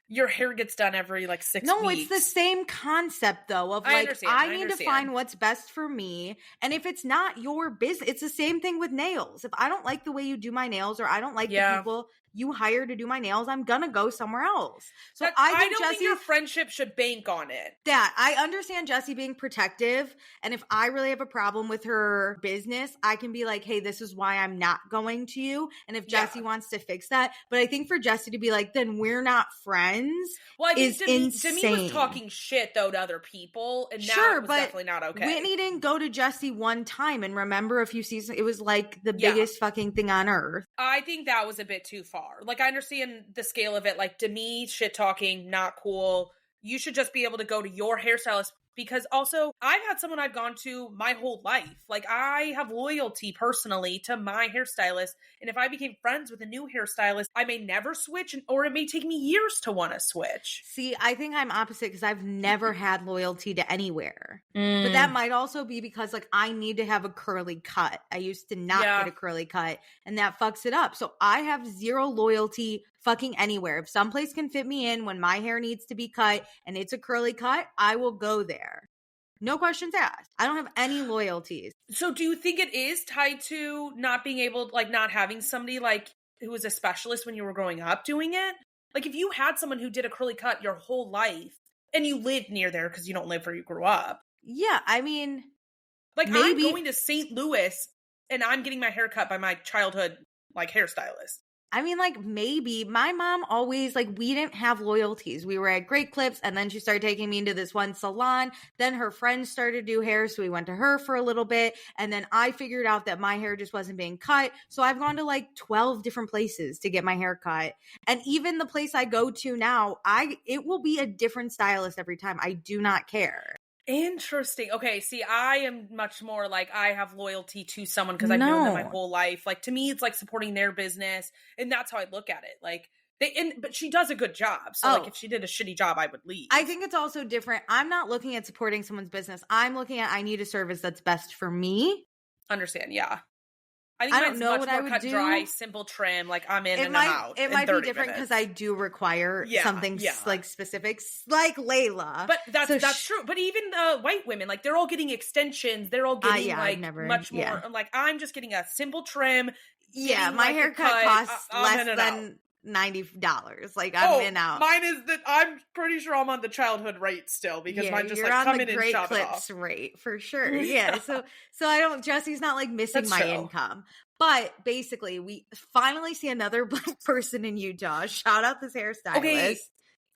your hair gets done every like 6 weeks. No, it's the same concept though of like I need to find what's best for me, and if it's not your business, it's the same thing with nails. If I don't like the way you do my nails, or I don't like the people you hire to do my nails, I'm gonna go somewhere else. So I don't think your friendship should bank on it. That I understand Jessie being protective, and if I really have a problem with her business, I can be like, hey, this is why I'm not going to you. And if Jessie wants to fix that, but I think for Jessie to be like, then we're not friends. Well, I think insane. Demi was talking shit though to other people, and that was definitely not okay. Whitney didn't go to Jessie one time, and remember a few seasons, it was like the biggest fucking thing on earth. I think that was a bit too far. Like, I understand the scale of it. Like, Demi shit talking, not cool. You should just be able to go to your hairstylist, because also I've had someone I've gone to my whole life. Like, I have loyalty personally to my hairstylist. And if I became friends with a new hairstylist, I may never switch, or it may take me years to want to switch. See, I think I'm opposite because I've never had loyalty to anywhere. But that might also be because like I need to have a curly cut. I used to not get a curly cut, and that fucks it up. So I have zero loyalty fucking anywhere. If someplace can fit me in when my hair needs to be cut and it's a curly cut, I will go there. No questions asked. I don't have any loyalties. So do you think it is tied to not being able, like not having somebody like who was a specialist when you were growing up doing it? Like if you had someone who did a curly cut your whole life and you lived near there because you don't live where you grew up. Yeah, I mean, like maybe I'm going to St. Louis and I'm getting my hair cut by my childhood like hairstylist. I mean, like, maybe. My mom always, like, we didn't have loyalties. We were at Great Clips, and then she started taking me into this one salon. Then her friends started to do hair, so we went to her for a little bit. And then I figured out that my hair just wasn't being cut. So I've gone to, like, 12 different places to get my hair cut. And even the place I go to now, it will be a different stylist every time. I do not care. Interesting. Okay, see, I am much more like I have loyalty to someone because I've known them my whole life. Like to me, it's like supporting their business, and that's how I look at it. Like but she does a good job. So like if she did a shitty job, I would leave. I think it's also different. I'm not looking at supporting someone's business. I'm looking at I need a service that's best for me. Understand? Yeah. I think I don't know what I would cut do. Dry, simple trim. Like I'm in and I'm out. It might be different because I do require something like specific, like Layla. But that's true. But even white women, like they're all getting extensions. They're all getting much more. Like I'm just getting a simple trim. Yeah, my haircut costs less than $90. Like I'm in out. Mine is that I'm pretty sure I'm on the childhood rate still because mine just you're like come on in the and Great shop Clips it off. Rate for sure. Yeah. So I don't. Jesse's not like missing That's my true. income. But basically, we finally see another Black person in Utah. Shout out this hairstylist. Okay.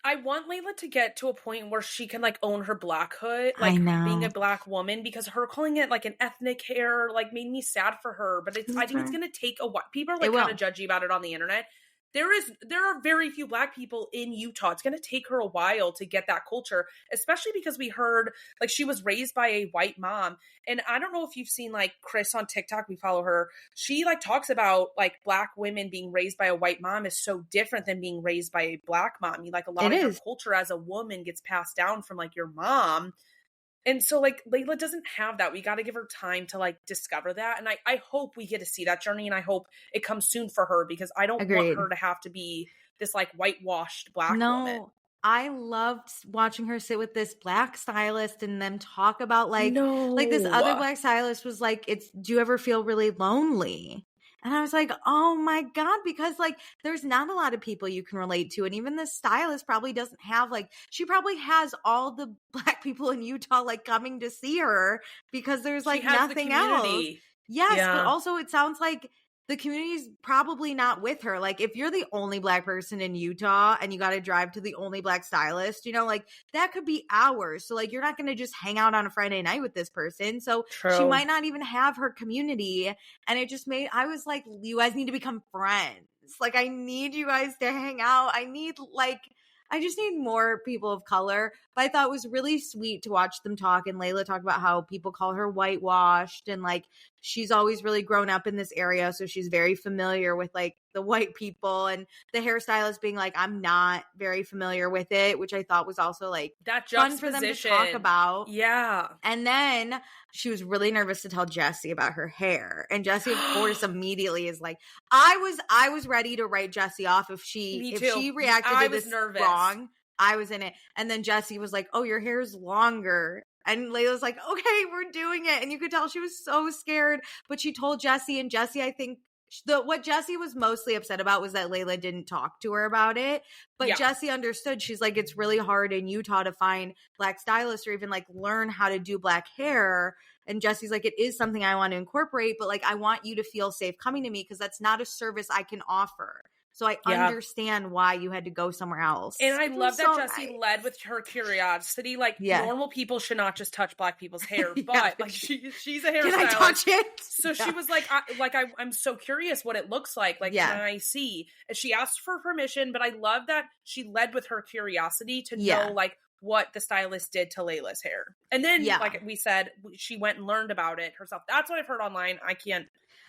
I want Layla to get to a point where she can like own her Blackhood, like I know. being a Black woman, because her calling it like an ethnic hair like made me sad for her. But I think it's gonna take a while. People are like kind of judgy about it on the internet. There are very few Black people in Utah. It's going to take her a while to get that culture, especially because we heard like she was raised by a white mom. And I don't know if you've seen like Chris on TikTok, we follow her. She like talks about like Black women being raised by a white mom is so different than being raised by a Black mom. You like a lot of your culture as a woman gets passed down from like your mom. And so like Layla doesn't have that. We got to give her time to like discover that. And I hope we get to see that journey, and I hope it comes soon for her because I don't want her to have to be this like whitewashed Black woman. I loved watching her sit with this Black stylist and them talk about like this other Black stylist was like, do you ever feel really lonely? And I was like, oh my God, because like there's not a lot of people you can relate to. And even the stylist probably doesn't have like, she probably has all the Black people in Utah like coming to see her because there's like nothing else. Yes, but also it sounds like the community's probably not with her. Like if you're the only Black person in Utah and you got to drive to the only Black stylist, you know, like that could be hours. So like, you're not going to just hang out on a Friday night with this person. So she might not even have her community. And it just I was like, you guys need to become friends. Like, I need you guys to hang out. I just need more people of color. But I thought it was really sweet to watch them talk and Layla talk about how people call her whitewashed and like she's always really grown up in this area. So she's very familiar with like the white people, and the hairstylist being like, I'm not very familiar with it, which I thought was also like that fun for them to talk about. Yeah. And then she was really nervous to tell Jessie about her hair. And Jessie, of course, immediately is like, I was ready to write Jessie off if she reacted to this nervous. wrong. I was in it. And then Jessie was like, oh, your hair's longer. And Layla's like, okay, we're doing it. And you could tell she was so scared. But she told Jessie, and Jessie, I think, what Jessie was mostly upset about was that Layla didn't talk to her about it. But Jessie understood. She's like, it's really hard in Utah to find Black stylists or even like learn how to do Black hair. And Jessie's like, it is something I want to incorporate, but like I want you to feel safe coming to me because that's not a service I can offer. So I understand why you had to go somewhere else. And I love that Jessie led with her curiosity. Like, normal people should not just touch Black people's hair, but like she's a hairstylist. Can I touch it? So she was like, I'm so curious what it looks like. Like, can I see? And she asked for permission, but I love that she led with her curiosity to know like what the stylist did to Layla's hair. And then, like we said, she went and learned about it herself. That's what I've heard online.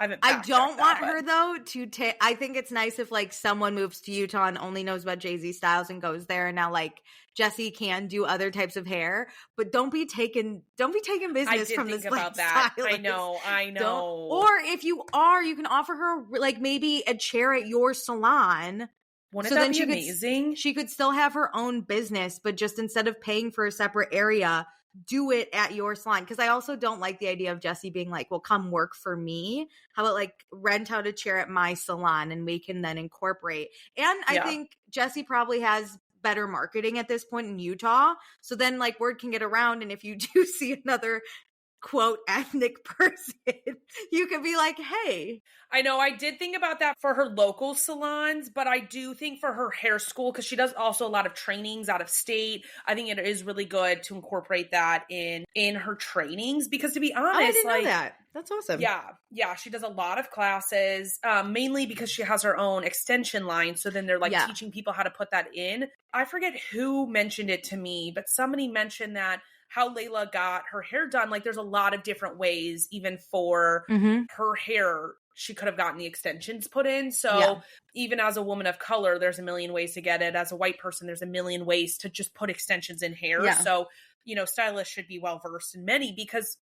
I don't want her though to take. I think it's nice if like someone moves to Utah and only knows about Jay-Z styles and goes there, and now like Jessie can do other types of hair, but don't be taking business from this Black stylist. I know. Or if you are, you can offer her like maybe a chair at your salon. Wouldn't that be amazing? She could still have her own business, but just instead of paying for a separate area, do it at your salon. Because I also don't like the idea of Jessie being like, well, come work for me. How about like rent out a chair at my salon and we can then incorporate. And I think Jessie probably has better marketing at this point in Utah. So then like word can get around. And if you do see another quote ethnic person, you could be like, hey. I know, I did think about that for her local salons, but I do think for her hair school, because she does also a lot of trainings out of state, I think it is really good to incorporate that in her trainings, because to be honest, I didn't know that. That's awesome. Yeah, she does a lot of classes, mainly because she has her own extension line, so then they're like teaching people how to put that in. I forget who mentioned it to me, but somebody mentioned that how Layla got her hair done. Like there's a lot of different ways, even for her hair, she could have gotten the extensions put in. So even as a woman of color, there's a million ways to get it. As a white person, there's a million ways to just put extensions in hair. Yeah. So, stylists should be well versed in many, because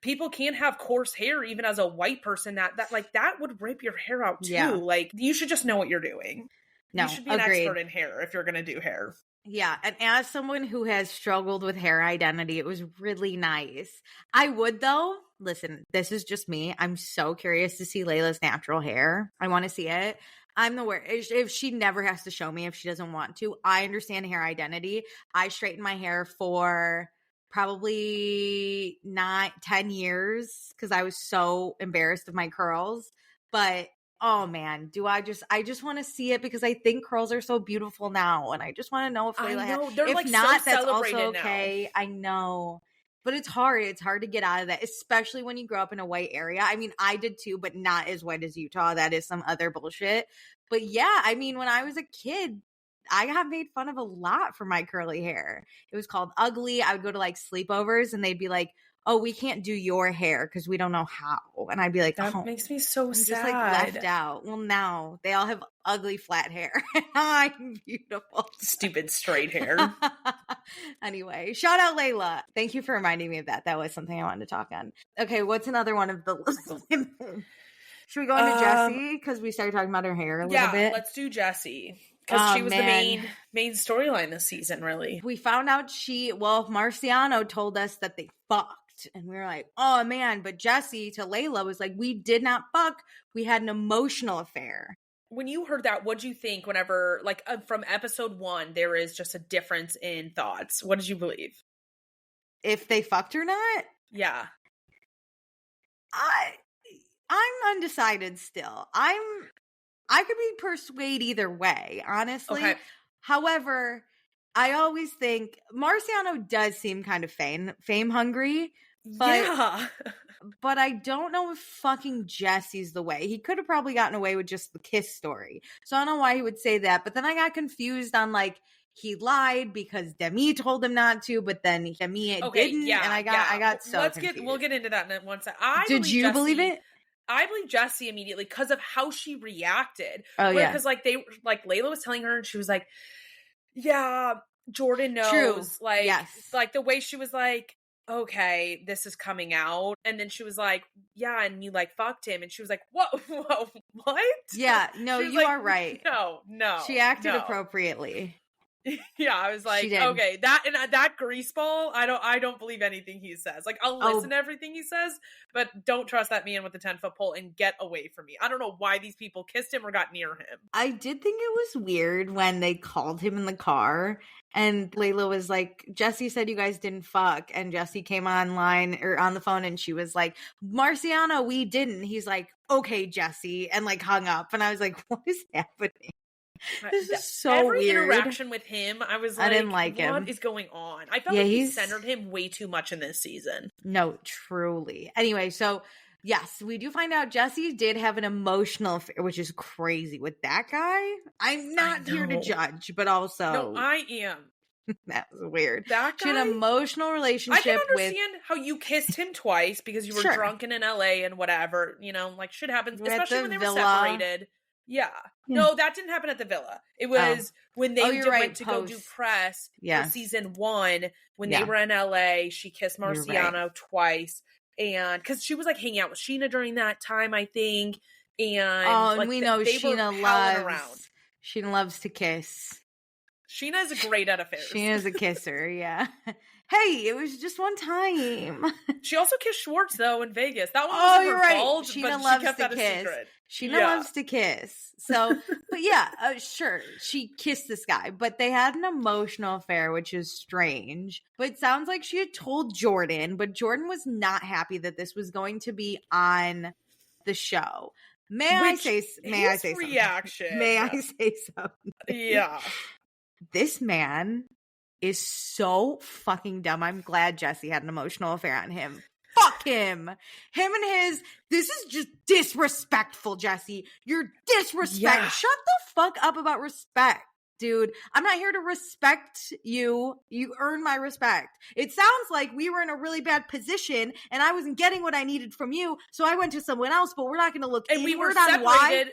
people can have coarse hair even as a white person that would rip your hair out too. Yeah. Like you should just know what you're doing. No, you should be an expert in hair if you're going to do hair. Yeah, and as someone who has struggled with hair identity, it was really nice. I would, though, listen, this is just me. I'm so curious to see Layla's natural hair. I want to see it. I'm the worst. If she never has to show me if she doesn't want to, I understand hair identity. I straightened my hair for probably 10 years because I was so embarrassed of my curls. But oh man, I just want to see it because I think curls are so beautiful now, and I just want to know if Layla has. They're if like not, so that's also celebrated okay. now. I know, but it's hard. It's hard to get out of that, especially when you grow up in a white area. I mean, I did too, but not as white as Utah. That is some other bullshit. But yeah, I mean, when I was a kid, I got made fun of a lot for my curly hair. It was called ugly. I would go to like sleepovers, and they'd be like, oh, we can't do your hair because we don't know how. And I'd be like, that makes me so sad. Just like left out. Well, now they all have ugly flat hair. I'm beautiful. Stupid straight hair. Anyway, shout out Layla. Thank you for reminding me of that. That was something I wanted to talk on. Okay, what's another one of the women? Should we go into Jessie? Because we started talking about her hair a little bit. Yeah, let's do Jessie. Because she was the main storyline this season, really. We found out Marciano told us that they fucked. And we were like, oh man, but Jessie to Layla was like, we did not fuck. We had an emotional affair. When you heard that, what'd you think whenever, from episode 1, there is just a difference in thoughts? What did you believe? If they fucked or not? Yeah. I'm undecided still. I could be persuaded either way, honestly. Okay. However, I always think Marciano does seem kind of fame hungry. But, but I don't know if fucking Jessie's the way. He could have probably gotten away with just the kiss story. So I don't know why he would say that. But then I got confused on he lied because Demi told him not to, but then Demi didn't. Yeah, and I got so confused. We'll get into that in one second. Did you believe it? I believe Jessie immediately because of how she reacted. Oh, yeah. Because Layla was telling her and she was like, yeah, Jordan knows. True. Like, yes. like the way she was like, okay, this is coming out. And then she was like, yeah, and you like fucked him. And she was like, whoa, what? Yeah, no, you are right. No. She acted appropriately. Yeah, I was like, okay, that greaseball, I don't believe anything he says. Like, I'll listen to everything he says, but don't trust that man with the 10-foot pole and get away from me. I don't know why these people kissed him or got near him. I did think it was weird when they called him in the car and Layla was like, Jessie said you guys didn't fuck, and Jessie came online or on the phone and she was like, Marciano, we didn't. He's like, okay, Jessie, and like hung up, and I was like, what is happening? This is so Every weird. Interaction with him, I was like, I didn't like him. What is going on? I felt like he centered him way too much in this season. No, truly. Anyway, so yes, we do find out Jessie did have an emotional affair, which is crazy with that guy. I'm not here to judge, but also. No, I am. That was weird. That guy? She had an emotional relationship. I can understand how you kissed him twice because you were drunk and in LA and whatever. You know, like shit happens, especially when they were separated. Yeah. No, that didn't happen at the villa. It was when they went to go do press for season 1. When they were in LA, she kissed Marciano twice. And because she was like hanging out with Sheena during that time, I think. And and we know Sheena loves to kiss. Sheena's great at affairs. Sheena's a kisser, yeah. Hey, it was just one time. She also kissed Schwartz, though, in Vegas. That one was her fault, Sheena but loves she kept to that kiss. a secret. Sheena loves to kiss. So, but yeah, sure, she kissed this guy, but they had an emotional affair, which is strange. But it sounds like she had told Jordan, but Jordan was not happy that this was going to be on the show. May I say reaction. May I say something? Yeah. This man is so fucking dumb. I'm glad Jessie had an emotional affair on him. Fuck him. Him and his, this is just disrespectful, Jessie. You're disrespect. Yeah. Shut the fuck up about respect, dude. I'm not here to respect you. You earn my respect. It sounds like we were in a really bad position and I wasn't getting what I needed from you, so I went to someone else, but we're not going to look inward on why.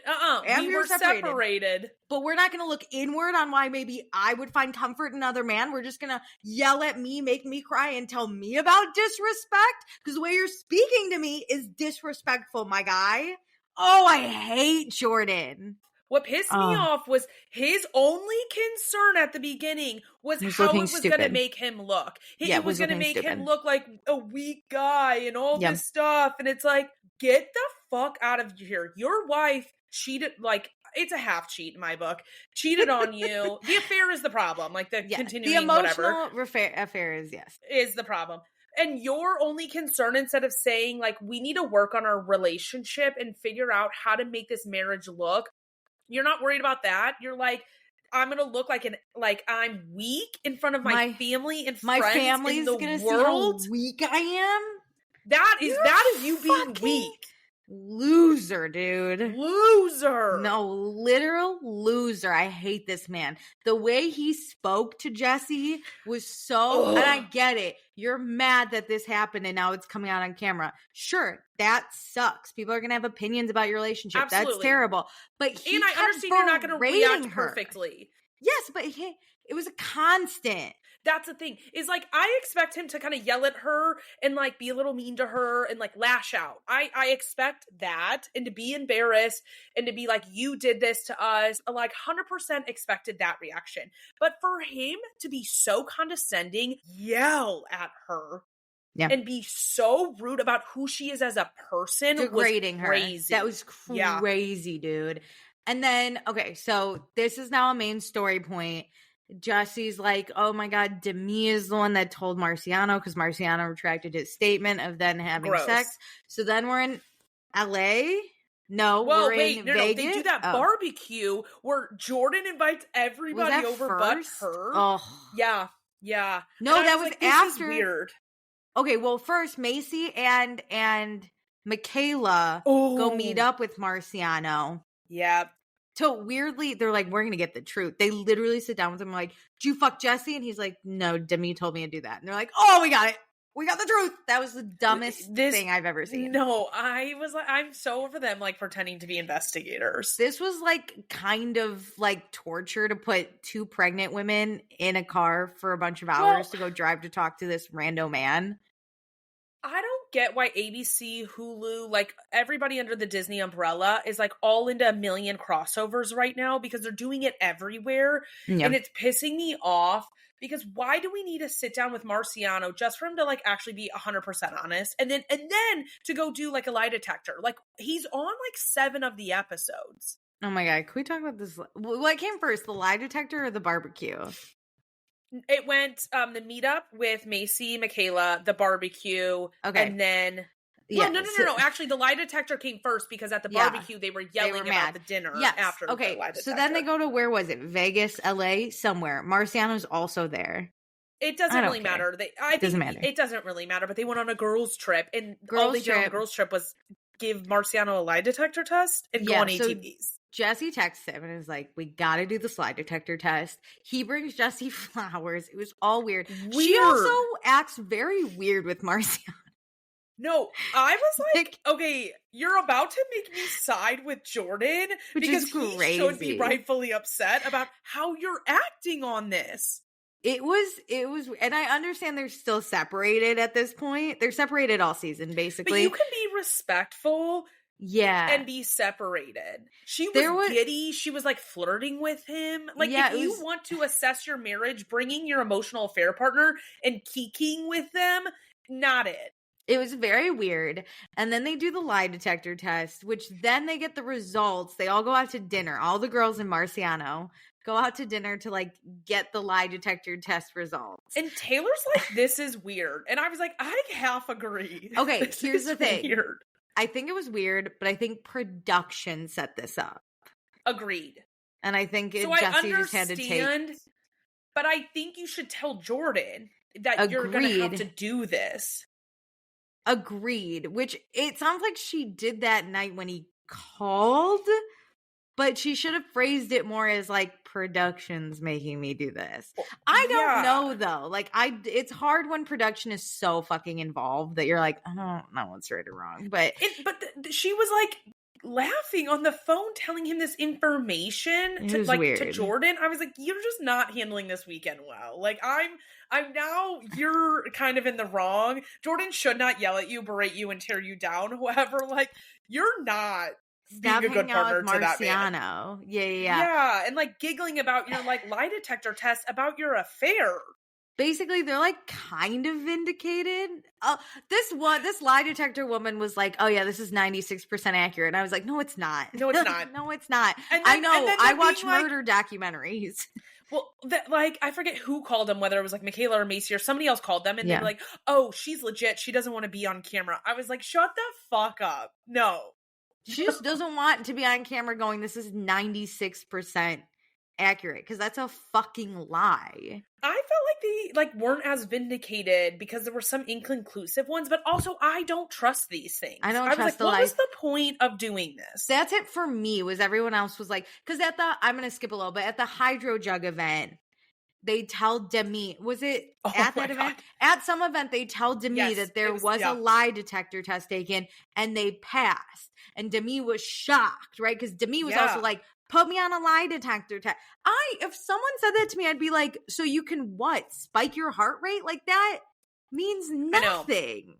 And we were separated. But we're not going to look inward on why maybe I would find comfort in another man. We're just going to yell at me, make me cry, and tell me about disrespect? Because the way you're speaking to me is disrespectful, my guy. Oh, I hate Jordan. What pissed me off was his only concern at the beginning was how it was going to make him look. It was going to make him look like a weak guy and all this stuff. And it's like, get the fuck out of here. Your wife cheated, like, it's a half cheat in my book. Cheated on you. The affair is the problem. Like the continuing the emotional whatever. affair is is the problem. And your only concern, instead of saying like we need to work on our relationship and figure out how to make this marriage look, you're not worried about that. You're like, I'm gonna look like I'm weak in front of my family and friends. My family's gonna see how weak I am. That is you being weak. Loser, dude. Loser. No, literal loser. I hate this man. The way he spoke to Jessie was so, and I get it. You're mad that this happened and now it's coming out on camera. Sure, that sucks. People are going to have opinions about your relationship. Absolutely. That's terrible. But and I understand you're not going to react perfectly. Yes, but it was a constant. That's the thing, is like, I expect him to kind of yell at her and like be a little mean to her and like lash out. I expect that, and to be embarrassed and to be like, you did this to us. Like 100% expected that reaction. But for him to be so condescending, yell at her, and be so rude about who she is as a person, degrading was crazy. That was crazy, dude. And then, okay, so this is now a main story point. Jessie's like, oh my God, Demi is the one that told Marciano, because Marciano retracted his statement of then having sex. So then we're in LA. No, we're in Vegas. They do that barbecue where Jordan invites everybody over but her. Oh. Yeah. No, and that was like, after. This is weird. Okay, well, first, Mayci and Mikayla go meet up with Marciano. Yeah. So weirdly, they're like, we're going to get the truth. They literally sit down with him like, did you fuck Jessie? And he's like, no, Demi told me to do that. And they're like, oh, we got it. We got the truth. That was the dumbest thing I've ever seen. No, I was like, I'm so over them, like, pretending to be investigators. This was, like, kind of, like, torture to put 2 pregnant women in a car for a bunch of hours to go drive to talk to this rando man. I don't get why ABC, Hulu, like, everybody under the Disney umbrella is, like, all into a million crossovers right now because they're doing it everywhere. Yeah. And it's pissing me off. Because why do we need to sit down with Marciano just for him to, like, actually be 100% honest? And then to go do, like, a lie detector. Like, he's on, like, 7 of the episodes. Oh, my God. Can we talk about this? What came first, the lie detector or the barbecue? It went the meetup with Mayci, Mikayla, the barbecue, and then... Yeah, well, no. Actually, the lie detector came first because at the barbecue, they were yelling about the dinner after the lie detector. So then they go to, where was it? Vegas, LA, somewhere. Marciano's also there. It doesn't really matter. It doesn't really matter, but they went on a girls' trip, and all they did on a girls' trip was give Marciano a lie detector test and go on ATVs. Jessie texts him and is like, we got to do the lie detector test. He brings Jessie flowers. It was all weird. She also acts very weird with Marciano. No, I was like, okay, you're about to make me side with Jordan because he should be rightfully upset about how you're acting on this. It was, and I understand they're still separated at this point. They're separated all season, basically. But you can be respectful. Yeah. And be separated. She was giddy. She was, like, flirting with him. Like, if you want to assess your marriage, bringing your emotional affair partner and kikiing with them, not it. It was very weird. And then they do the lie detector test, which then they get the results. They all go out to dinner. All the girls in Marciano go out to dinner to, like, get the lie detector test results. And Taylor's like, this is weird. And I was like, I half agree. Okay, here's the thing. Weird. I think it was weird, but I think production set this up. Agreed. And I think Jessie just had to take... But I think you should tell Jordan that you're going to have to do this. Agreed. Which it sounds like she did that night when he called, but she should have phrased it more as like, production's making me do this. I don't know though. Like it's hard when production is so fucking involved that you're like, I don't know what's right or wrong. But she was like laughing on the phone telling him this information to Jordan. I was like, you're just not handling this weekend well. Like I'm now, you're kind of in the wrong. Jordan should not yell at you, berate you, and tear you down. However, like, you're not being a good partner to that man. Yeah. Yeah, and like giggling about your like lie detector test about your affair. Basically, they're like kind of vindicated. This lie detector woman was like, "Oh yeah, this is 96% accurate." And I was like, "No, it's not. No, it's not. No, it's not." I know. I watch murder documentaries. Well, like, I forget who called them, whether it was like Mikayla or Mayci or somebody else called them, and they were like, "Oh, she's legit. She doesn't want to be on camera." I was like, "Shut the fuck up. No." She just doesn't want to be on camera going, this is 96% accurate, because that's a fucking lie. I felt like they like weren't as vindicated because there were some inconclusive ones, but also I don't trust these things. I don't trust the lies. What was the point of doing this? That's it for me, was everyone else was like, because I'm going to skip a little bit, at the Hydro Jug event, they tell Demi, was it at that event? At some event, they tell Demi that there was a lie detector test taken and they passed. And Demi was shocked, right? Because Demi was also like, put me on a lie detector test. If someone said that to me, I'd be like, so you can what? Spike your heart rate? Like that means nothing.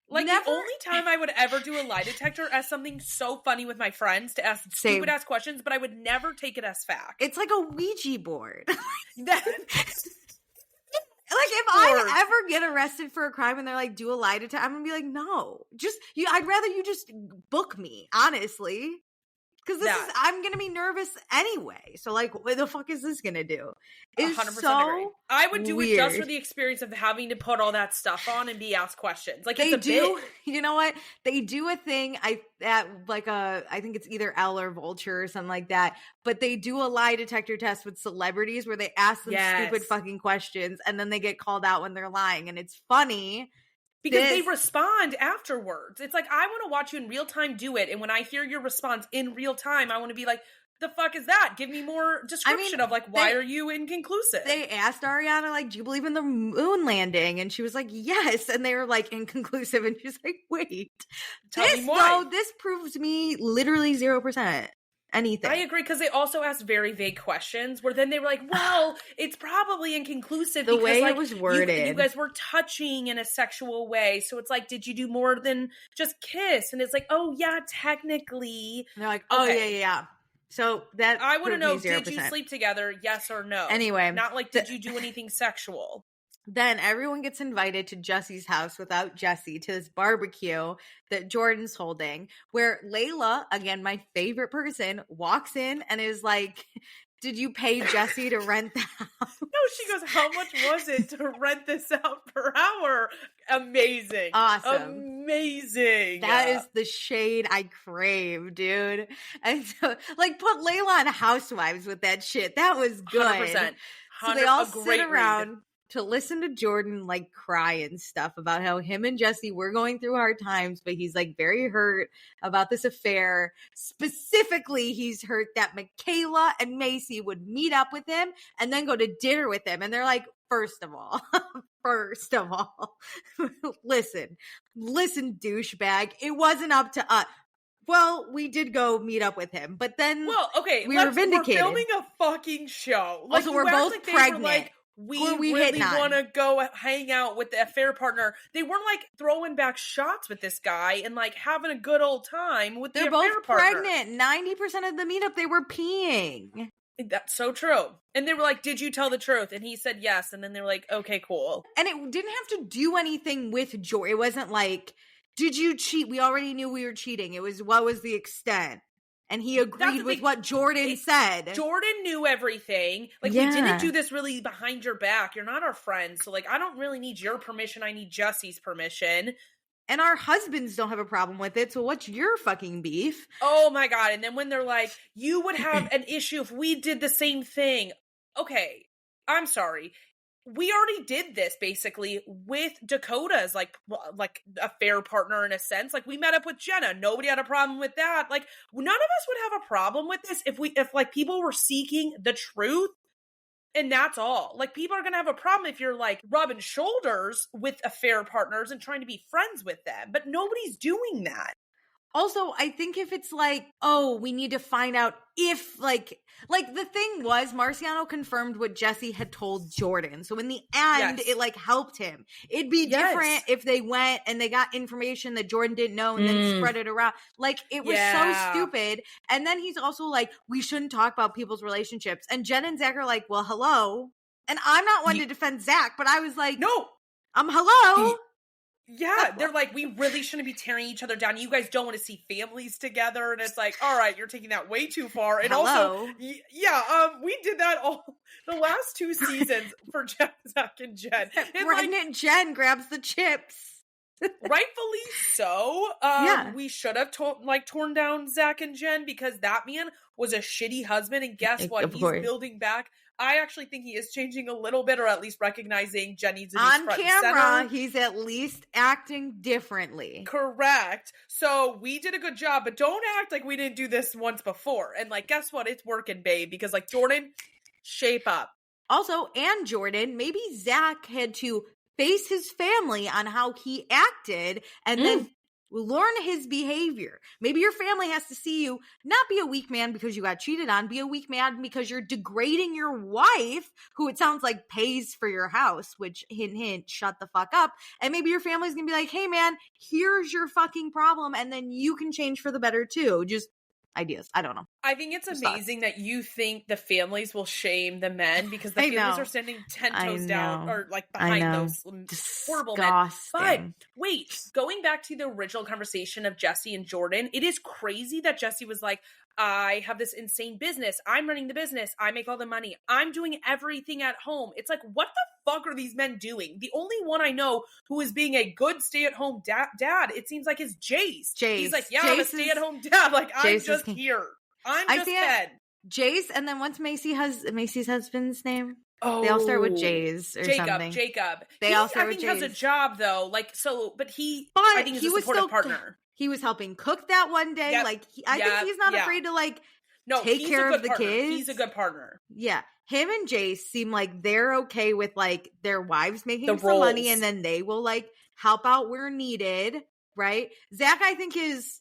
Like the only time I would ever do a lie detector as something so funny with my friends to ask stupid ass questions, but I would never take it as fact. It's like a Ouija board. Like, if I ever get arrested for a crime and they're like, do a lie detector, I'm gonna be like, no. I'd rather you just book me, honestly. Because I'm gonna be nervous anyway. So, like, what the fuck is this gonna do? It's 100% agree. I would do it just for the experience of having to put all that stuff on and be asked questions. Like, it's a bit. You know what? They do a thing. I think it's either Elle or Vulture or something like that. But they do a lie detector test with celebrities where they ask them stupid fucking questions and then they get called out when they're lying, and it's funny. Because they respond afterwards. It's like, I want to watch you in real time do it. And when I hear your response in real time, I want to be like, the fuck is that? Give me more description of like, why are you inconclusive? They asked Ariana, like, do you believe in the moon landing? And she was like, yes. And they were like, inconclusive. And she's like, wait, Tell me why. this proves me literally 0% anything. I agree, because they also asked very vague questions where then they were like, well, it's probably inconclusive the because way like, it was worded. You guys were touching in a sexual way. So it's like, did you do more than just kiss? And it's like, oh yeah, technically. And they're like, oh okay. yeah. So that I want to know, 0%. did you sleep together? Yes or no? Anyway. Not like, did you do anything sexual? Then everyone gets invited to Jessie's house without Jessie to this barbecue that Jordan's holding, where Layla, again, my favorite person, walks in and is like, did you pay Jessie to rent the house? No, she goes, how much was it to rent this out per hour? Amazing. Awesome. Amazing. That is the shade I crave, dude. And so, like, put Layla on Housewives with that shit. That was good. 100%. So they all sit around to listen to Jordan like cry and stuff about how him and Jessie were going through hard times, but he's like very hurt about this affair. Specifically, he's hurt that Mikayla and Mayci would meet up with him and then go to dinner with him. And they're like, first of all, listen, douchebag, it wasn't up to us. Well, we did go meet up with him, but then we were vindicated. We're filming a fucking show. Like, also, we're both pregnant. We really want to go hang out with the affair partner. They weren't like throwing back shots with this guy and like having a good old time with the affair partner. They're both pregnant. 90% of the meetup, they were peeing. That's so true. And they were like, did you tell the truth? And he said yes. And then they were like, okay, cool. And it didn't have to do anything with Joy. It wasn't like, did you cheat? We already knew we were cheating. It was, what was the extent? And he agreed with what Jordan said. Jordan knew everything. Like, we didn't do this really behind your back. You're not our friend. So, like, I don't really need your permission. I need Jessie's permission. And our husbands don't have a problem with it. So what's your fucking beef? Oh, my God. And then when they're like, you would have an issue if we did the same thing. Okay, I'm sorry. We already did this basically with Dakota's like affair partner in a sense. Like, we met up with Jenna. Nobody had a problem with that. Like, none of us would have a problem with this if like people were seeking the truth. And that's all. Like, people are going to have a problem if you're like rubbing shoulders with affair partners and trying to be friends with them. But nobody's doing that. Also, I think if it's like, oh, we need to find out if like the thing was Marciano confirmed what Jessie had told Jordan. So in the end, it like helped him. It'd be different if they went and they got information that Jordan didn't know and then spread it around. Like, it was so stupid. And then he's also like, we shouldn't talk about people's relationships. And Jen and Zach are like, well, hello. And I'm not one to defend Zach, but I was like, no, hello. Yeah, they're like, we really shouldn't be tearing each other down. You guys don't want to see families together. And it's like, all right, you're taking that way too far. And also, we did that all the last 2 seasons for Zach and Jen. And pregnant like, Jen grabs the chips. Rightfully so. We should have torn down Zach and Jen because that man was a shitty husband. And guess what? He's building back. I actually think he is changing a little bit, or at least recognizing Jenny's on camera. He's at least acting differently. Correct. So we did a good job, but don't act like we didn't do this once before. And like, guess what? It's working, babe. Because like, Jordan, shape up. Also, and Jordan, maybe Zach had to face his family on how he acted, and then learn his behavior. Maybe your family has to see you not be a weak man because you got cheated on, be a weak man because you're degrading your wife, who it sounds like pays for your house, which hint, hint, shut the fuck up. And maybe your family's gonna be like, hey man, here's your fucking problem. And then you can change for the better too. Just ideas. I don't know. I think it's amazing that you think the families will shame the men because the families are standing 10 toes down or like behind those horrible men. But wait, going back to the original conversation of Jessie and Jordan, it is crazy that Jessie was like, I have this insane business. I'm running the business. I make all the money. I'm doing everything at home. It's like, what the fuck are these men doing? The only one I know who is being a good stay-at-home dad, it seems like, is Jace. He's like, I'm a stay-at-home dad. Like, I'm just here. I'm just Ted. Jace, and then what's Macy's husband's name? Oh, they all start with J's or something. Jacob. They all start with J's. I think has a job though. Like, so, but I think he's a supportive partner. He was helping cook that one day. Yep. Like, I think he's not afraid to like take care of the partner. kids. He's a good partner. Yeah. Him and Jace seem like they're okay with like their wives making some money, and then they will like help out where needed, right? Zach, I think, is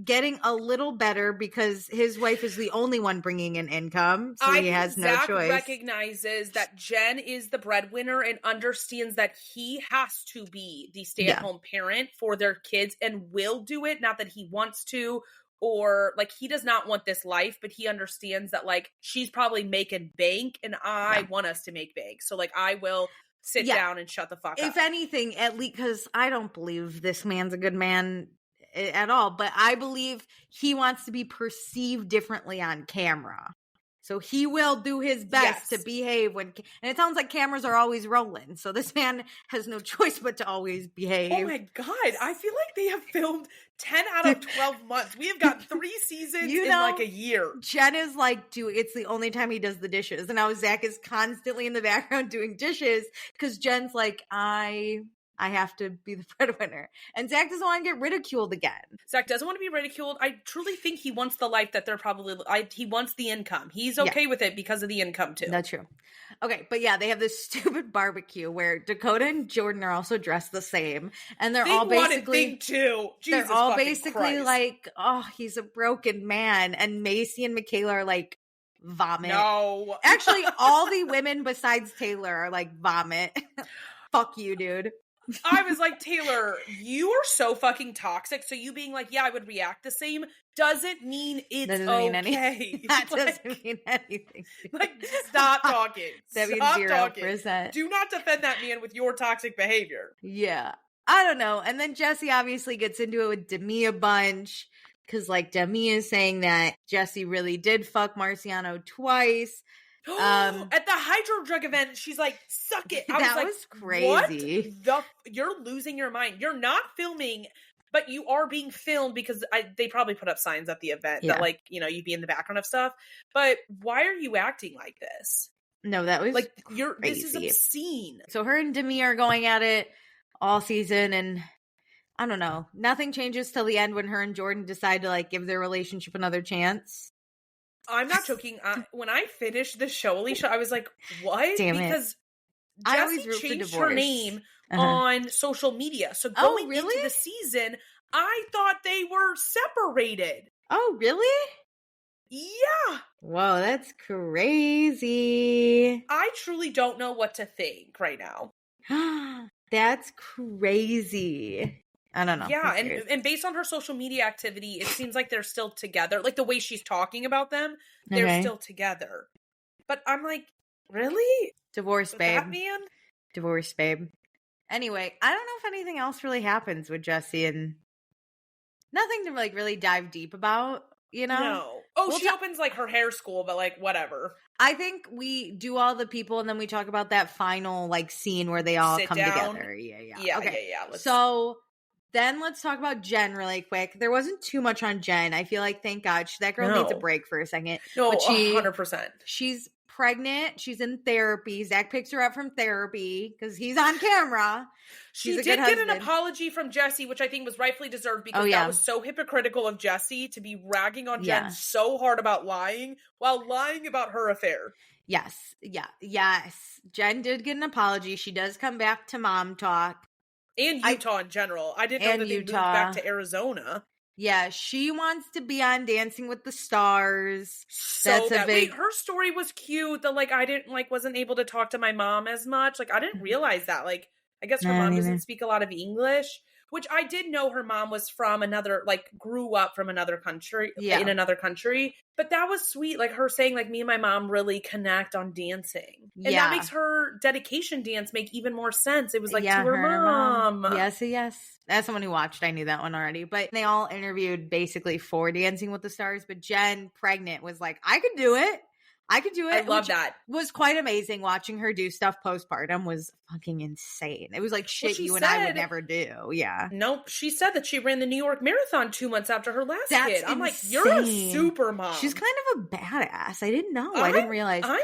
getting a little better because his wife is the only one bringing in income, so he has no Zach choice. Recognizes that Jen is the breadwinner and understands that he has to be the stay-at-home parent for their kids and will do it. Not that he wants to, or like he does not want this life, but he understands that like she's probably making bank and I want us to make bank. So like I will sit down and shut the fuck up. If anything, at least, because I don't believe this man's a good man at all, but I believe he wants to be perceived differently on camera. So he will do his best to behave when, and it sounds like cameras are always rolling. So this man has no choice but to always behave. Oh my God. I feel like they have filmed 10 out of 12 months. We have got 3 seasons in like a year. Jen is like, it's the only time he does the dishes. And now Zach is constantly in the background doing dishes because Jen's like, I have to be the breadwinner. And Zach doesn't want to get ridiculed again. Zach doesn't want to be ridiculed. I truly think he wants the life that they're probably, he wants the income. He's okay with it because of the income too. That's true. Okay, but yeah, they have this stupid barbecue where Dakota and Jordan are also dressed the same. And they're all basically, they're all basically Christ. Like, oh, he's a broken man. And Mayci and Mikayla are like, vomit. No. Actually, all the women besides Taylor are like, vomit. Fuck you, dude. I was like, Taylor, you are so fucking toxic. So you being like, yeah, I would react the same doesn't mean it's okay. That doesn't mean anything. Like, stop talking. That means 0%. Do not defend that man with your toxic behavior. Yeah. I don't know. And then Jessie obviously gets into it with Demi a bunch. Because, like, Demi is saying that Jessie really did fuck Marciano twice. At the hydro drug event, she's like, suck it. That was crazy. What you're losing your mind. You're not filming, but you are being filmed because they probably put up signs at the event that, like, you know, you'd be in the background of stuff. But why are you acting like this? No, that was like, crazy. This is obscene. So her and Demi are going at it all season, and I don't know. Nothing changes till the end when her and Jordan decide to, like, give their relationship another chance. I'm not joking. When I finished the show, Alicia, I was like, what? Damn because Jessie changed her name on social media. So going into the season, I thought they were separated. Oh, really? Yeah. Whoa, that's crazy. I truly don't know what to think right now. That's crazy. I don't know. Yeah, and based on her social media activity, it seems like they're still together. Like the way she's talking about them, they're still together. But I'm like, really? Divorce, babe. That man? Divorce, babe. Anyway, I don't know if anything else really happens with Jessie, and nothing to like really dive deep about, you know? No. Oh, she opens like her hair school, but like whatever. I think we do all the people and then we talk about that final like scene where they all come together. Yeah. Okay. Yeah. So then let's talk about Jen really quick. There wasn't too much on Jen. I feel like, thank God, that girl needs a break for a second. No, but 100%. She's pregnant. She's in therapy. Zach picks her up from therapy because he's on camera. She did get an apology from Jessie, which I think was rightfully deserved because that was so hypocritical of Jessie to be ragging on Jen so hard about lying while lying about her affair. Yes. Jen did get an apology. She does come back to MomTok. And Utah in general. I didn't know that they moved back to Arizona. Yeah, she wants to be on Dancing with the Stars. So wait, her story was cute. The wasn't able to talk to my mom as much. Like, I didn't realize that. Like, I guess her mom doesn't speak a lot of English, which I did know her mom was from another, like, grew up from another country, in another country. But that was sweet. Like, her saying, like, me and my mom really connect on dancing. And that makes her dedication dance make even more sense. It was, like, to her mom. Yes. As someone who watched, I knew that one already. But they all interviewed basically for Dancing with the Stars. But Jen, pregnant, was like, I could do it. I love that. Was quite amazing. Watching her do stuff postpartum was fucking insane. It was like shit you and I would never do. Yeah. Nope. She said that she ran the New York Marathon 2 months after her last kid. I'm like, you're a super mom. She's kind of a badass. I didn't know. I didn't realize. I'm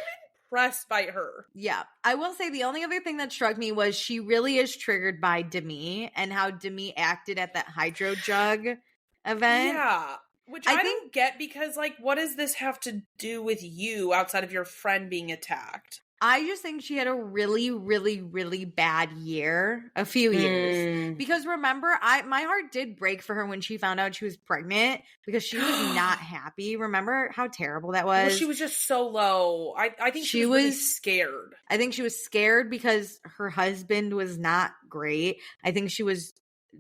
impressed by her. Yeah. I will say the only other thing that struck me was she really is triggered by Demi and how Demi acted at that hydro jug event. Yeah. Which I don't get, because, like, what does this have to do with you outside of your friend being attacked? I just think she had a really, really, really bad year, a few years. Because remember, my heart did break for her when she found out she was pregnant, because she was not happy. Remember how terrible that was? Well, she was just so low. I think she was really scared. I think she was scared because her husband was not great. I think she was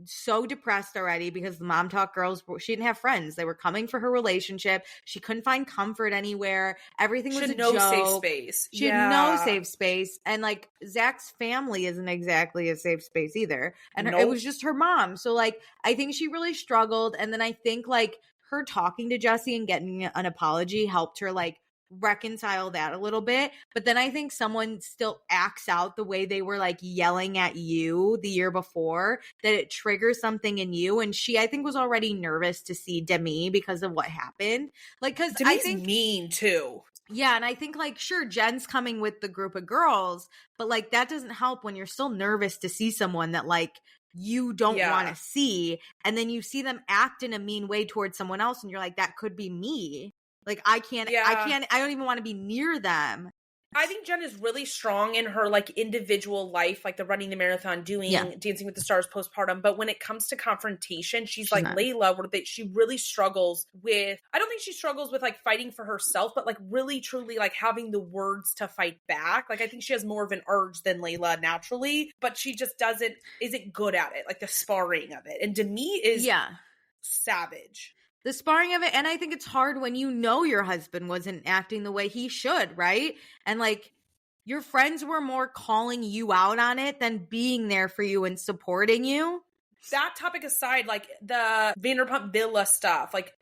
so depressed already because the MomTok girls, she didn't have friends. They were coming for her relationship. She couldn't find comfort anywhere. Everything was a joke. Safe space. She had no safe space. And like Zach's family isn't exactly a safe space either. And it was just her mom. So like, I think she really struggled. And then I think like her talking to Jessie and getting an apology helped her like reconcile that a little bit. But then I think someone still acts out the way they were like yelling at you the year before, that it triggers something in you. And she, I think, was already nervous to see Demi because of what happened. Like, because I think mean too. Yeah, and I think like, sure, Jen's coming with the group of girls, but like that doesn't help when you're still nervous to see someone that like you don't want to see, and then you see them act in a mean way towards someone else, and you're like, that could be me. Like, I don't even want to be near them. I think Jen is really strong in her like individual life, like the running the marathon, doing Dancing with the Stars postpartum. But when it comes to confrontation, she's like not. Layla, where she really struggles with, I don't think she struggles with like fighting for herself, but like really truly like having the words to fight back. Like I think she has more of an urge than Layla naturally, but she just isn't good at it, like the sparring of it. And Demi is savage. The sparring of it, and I think it's hard when you know your husband wasn't acting the way he should, right? And like your friends were more calling you out on it than being there for you and supporting you. That topic aside, like the Vanderpump Villa stuff, like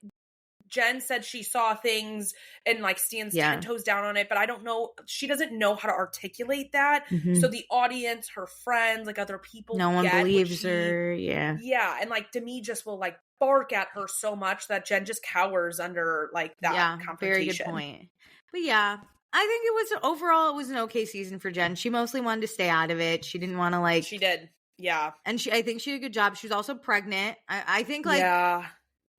Jen said she saw things and like stands 10 toes down on it, but I don't know. She doesn't know how to articulate that. Mm-hmm. So the audience, her friends, like other people, no one believes her. Yeah. Yeah. And like Demi just will like bark at her so much that Jen just cowers under like that confrontation. Very good point. But yeah, I think overall it was an okay season for Jen. She mostly wanted to stay out of it. She didn't want to like. She did. Yeah. And I think she did a good job. She was also pregnant. I think like. Yeah.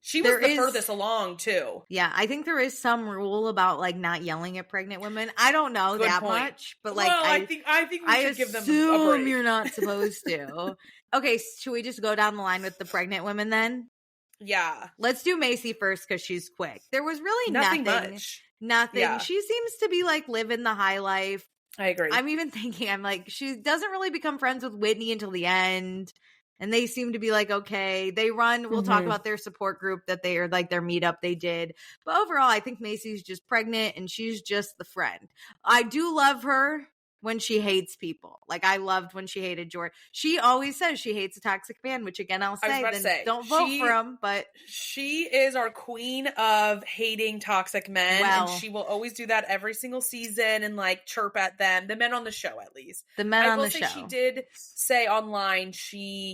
She was the furthest along, too. Yeah, I think there is some rule about, like, not yelling at pregnant women. I don't know much, but, like, I think we should give them a break. I assume you're not supposed to. Okay, should we just go down the line with the pregnant women then? Yeah. Let's do Mayci first because she's quick. There was really nothing. Much. Nothing. Yeah. She seems to be, like, living the high life. I agree. I'm even thinking, I'm like, she doesn't really become friends with Whitney until the end. And they seem to be like, okay, we'll talk about their support group that they are like their meetup they did. But overall, I think Macy's just pregnant and she's just the friend. I do love her when she hates people. Like I loved when she hated George. She always says she hates a toxic man, which again, I'll say, don't vote for him, but she is our queen of hating toxic men. And she will always do that every single season and like chirp at them. The men on the show, at least. The men on the show. She did say online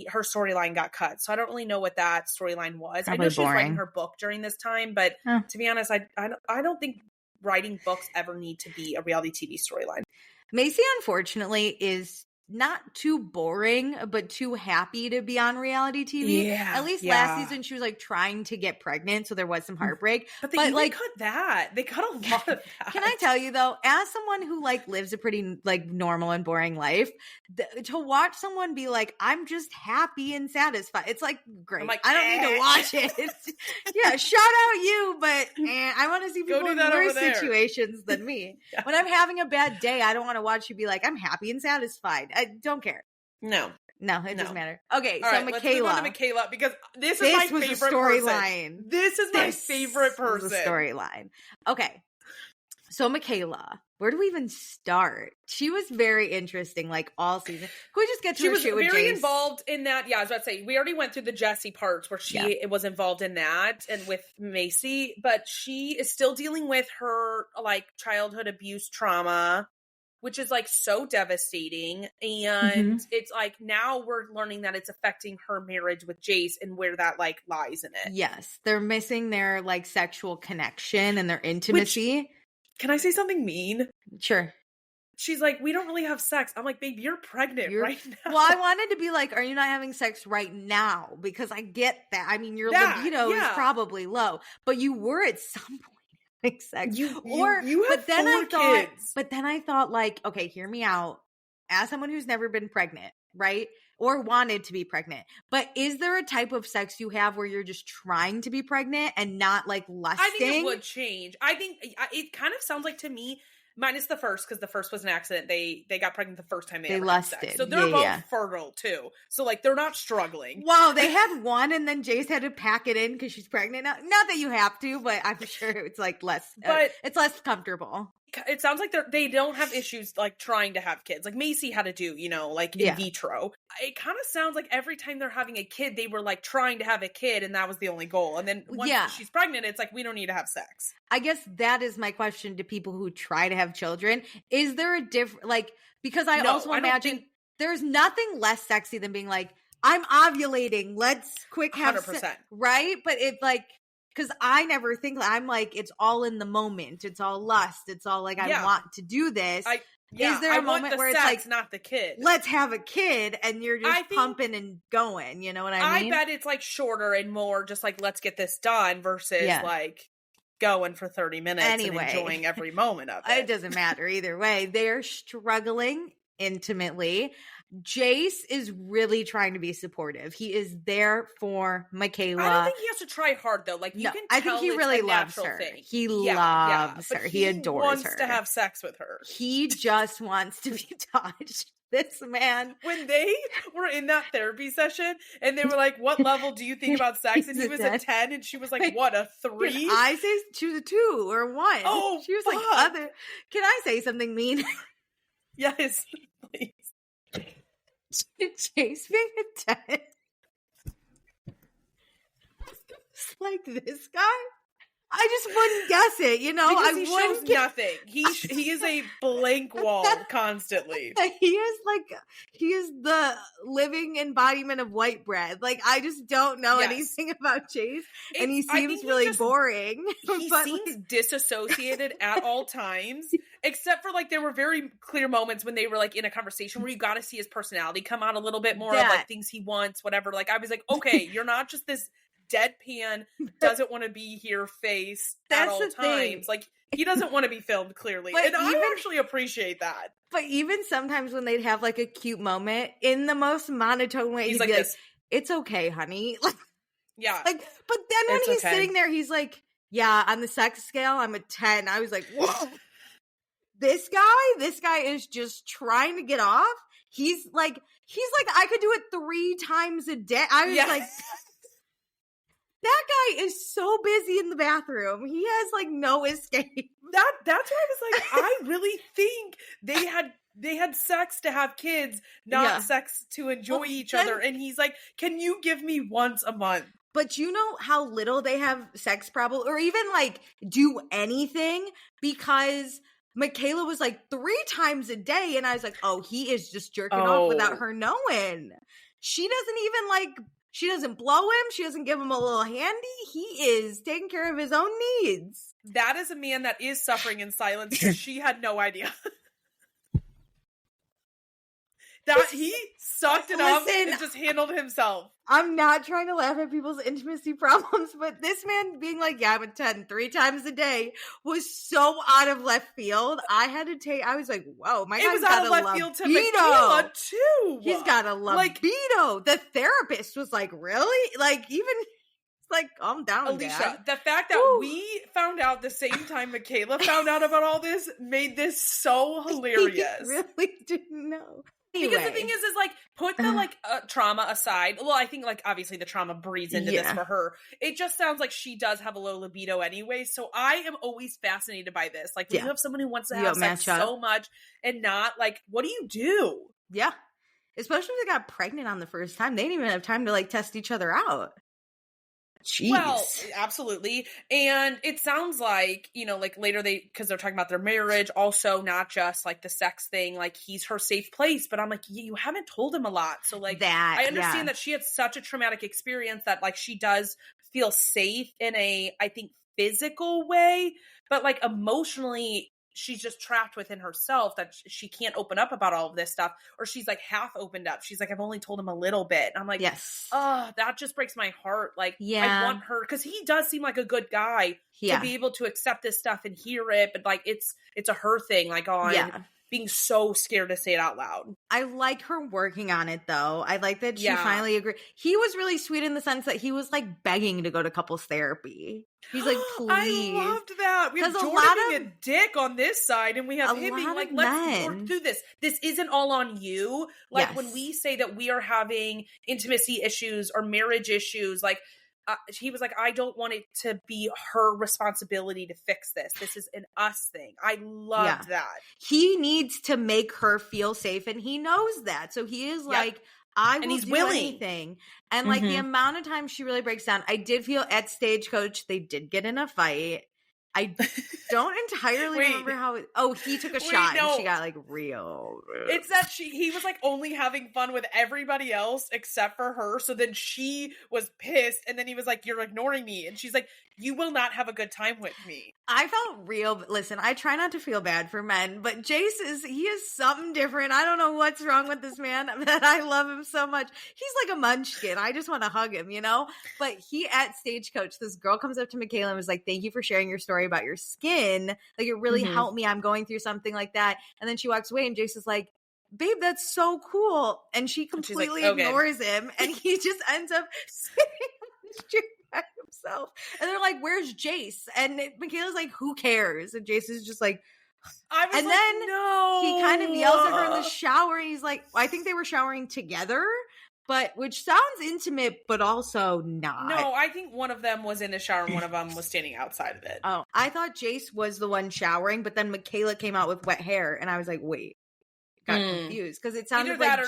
her storyline got cut. So I don't really know what that storyline was. Probably I know she was boring. writing her book during this time, but to be honest, I don't think writing books ever need to be a reality TV storyline. Mayci, unfortunately, is not too boring, but too happy to be on reality TV. Yeah, at least last season, she was like trying to get pregnant, so there was some heartbreak. But they like cut that. They cut a lot of that. Can I tell you though, as someone who like lives a pretty like normal and boring life, to watch someone be like, "I'm just happy and satisfied," it's like great. Like, I don't need to watch it. Yeah, shout out you, but I want to see people in worse situations than me. Yeah. When I'm having a bad day, I don't want to watch you be like, "I'm happy and satisfied." I don't care. No, it doesn't matter. Okay, all so right, Mikayla. Let's move on to Mikayla because this is my favorite storyline. This is my favorite person. Storyline. Okay, so Mikayla, where do we even start? She was very interesting, like all season. Can we just get to her shoot with Jace? She was very involved in that. Yeah, I was about to say we already went through the Jessie parts where she was involved in that and with Mayci, but she is still dealing with her like childhood abuse trauma, which is like so devastating. And it's like now we're learning that it's affecting her marriage with Jace and where that like lies in it. Yes. They're missing their like sexual connection and their intimacy. Can I say something mean? Sure. she's like, we don't really have sex. I'm like, babe, you're pregnant right now. Well, I wanted to be like, are you not having sex right now? Because I get that. I mean, your libido is probably low, but you were at some point having sex. You have kids. But then I thought, like, okay, hear me out. As someone who's never been pregnant, right? Or wanted to be pregnant. But is there a type of sex you have where you're just trying to be pregnant and not like lusting? I think it would change. I think it kind of sounds like to me, minus the first, because the first was an accident. They got pregnant the first time they ever lusted. had sex. So they're both fertile too. So like they're not struggling. Wow, they had one and then Jace had to pack it in because she's pregnant now. Not that you have to, but I'm sure it's like less. But it's less comfortable. It sounds like they don't have issues like trying to have kids. Like Mayci had to do, like in vitro. It kind of sounds like every time they're having a kid, they were like trying to have a kid and that was the only goal. And then once she's pregnant, it's like, we don't need to have sex. I guess that is my question to people who try to have children. Is there a different, like, because I also imagine there's nothing less sexy than being like, I'm ovulating. Let's quick have 100%. Right? But it like, because I never think, I'm like, it's all in the moment. It's all lust. It's all like, I want to do this. Is there a moment where it's like, not the kid? Let's have a kid, and you're just pumping and going. You know what I mean? I bet it's like shorter and more just like, let's get this done versus like going for 30 minutes and enjoying every moment of it. It doesn't matter either way. They're struggling intimately. Jace is really trying to be supportive. He is there for Mikayla. I don't think he has to try hard though. Like you can tell I think he really loves her. Thing. He loves her. He adores her. He wants to have sex with her. He just wants to be touched. This man. When they were in that therapy session and they were like, what level do you think about sex? And he was a 10 and she was like, what, a 3? I say she was a 2 or 1. Oh, she was like, other. Can I say something mean? Yes, please. Jace being a 10. Like this guy? I just wouldn't guess it, because he shows nothing. He is a blank wall constantly. He is the living embodiment of white bread. Like I just don't know anything about Chase, and he seems really boring. He seems disassociated at all times, except for like there were very clear moments when they were like in a conversation where you got to see his personality come out a little bit more of like things he wants, whatever. Like I was like, okay, you're not just this deadpan, doesn't want to be here face at all times. Like he doesn't want to be filmed clearly, and I actually appreciate that. But even sometimes when they'd have like a cute moment in the most monotone way, he'd be like, "It's okay, honey." Like, yeah. Like, but then when he's sitting there, he's like, "Yeah, on the sex scale, I'm a 10." I was like, "Whoa." This guy is just trying to get off. He's like, I could do it 3 times a day. I was like. That guy is so busy in the bathroom. He has like no escape. That's why I was like, I really think they had sex to have kids, not sex to enjoy each other. And he's like, can you give me once a month? But you know how little they have sex probably, or even like do anything, because Mikayla was like 3 times a day. And I was like, oh, he is just jerking off without her knowing. She doesn't blow him. She doesn't give him a little handy. He is taking care of his own needs. That is a man that is suffering in silence because she had no idea. That he sucked it up and just handled himself. I'm not trying to laugh at people's intimacy problems, but this man being like, yeah, I'm a 10 3 times a day was so out of left field. I was like, whoa, my guy's got a libido. It was out of left field to Mikayla too. He's got a libido. The therapist was like, really? Like, even... Like, calm down, Alicia. Dad. The fact that we found out the same time Mikayla found out about all this made this so hilarious. He really didn't know. Anyway. Because the thing is like, put the trauma aside. Well, I think like obviously the trauma breeds into this for her. It just sounds like she does have a low libido anyway. So I am always fascinated by this. Like, when you have someone who wants to have sex so much and not like, what do you do? Yeah. Especially if they got pregnant on the first time. They didn't even have time to like test each other out. Jeez. Well, absolutely. And it sounds like, like later because they're talking about their marriage, also not just like the sex thing, like he's her safe place. But I'm like, you haven't told him a lot. So like, I understand that she had such a traumatic experience that like she does feel safe in a, I think, physical way, but like emotionally, she's just trapped within herself that she can't open up about all of this stuff, or she's like half opened up. She's like, I've only told him a little bit. And I'm like, yes. Oh, that just breaks my heart. Like, yeah. I want her, because he does seem like a good guy to be able to accept this stuff and hear it. But like, it's a her thing, like on being so scared to say it out loud. I like her working on it, though. I like that she finally agreed. He was really sweet in the sense that he was like begging to go to couples therapy. He's like, please. I loved that. We have Jordan being a dick on this side, and we have him being like, let's work through this. This isn't all on you. Like, when we say that we are having intimacy issues or marriage issues, like, he was like, I don't want it to be her responsibility to fix this. This is an us thing. I loved that. He needs to make her feel safe, and he knows that. So he is like, I will do anything. And like the amount of time she really breaks down, I did feel at Stagecoach, they did get in a fight. I don't entirely remember how he took a shot and she got like real. It's that he was like only having fun with everybody else except for her. So then she was pissed, and then he was like, you're ignoring me. And she's like, you will not have a good time with me. I felt real. Listen, I try not to feel bad for men, but Jace he is something different. I don't know what's wrong with this man, that I love him so much. He's like a munchkin. I just want to hug him, you know? But he at Stagecoach, this girl comes up to Mikayla and was like, thank you for sharing your story about your skin. Like, it really helped me. I'm going through something like that. And then she walks away, and Jace is like, babe, that's so cool. And she completely ignores him, and he just ends up sitting on the street by himself. And they're like, where's Jace? And Mikayla's like, who cares? And Jace is just like, no. He kind of yells at her in the shower. He's like, I think they were showering together, but which sounds intimate, but also not. No, I think one of them was in the shower and one of them was standing outside of it. Oh, I thought Jace was the one showering, but then Mikayla came out with wet hair, and I was like, wait, got confused because it sounded like.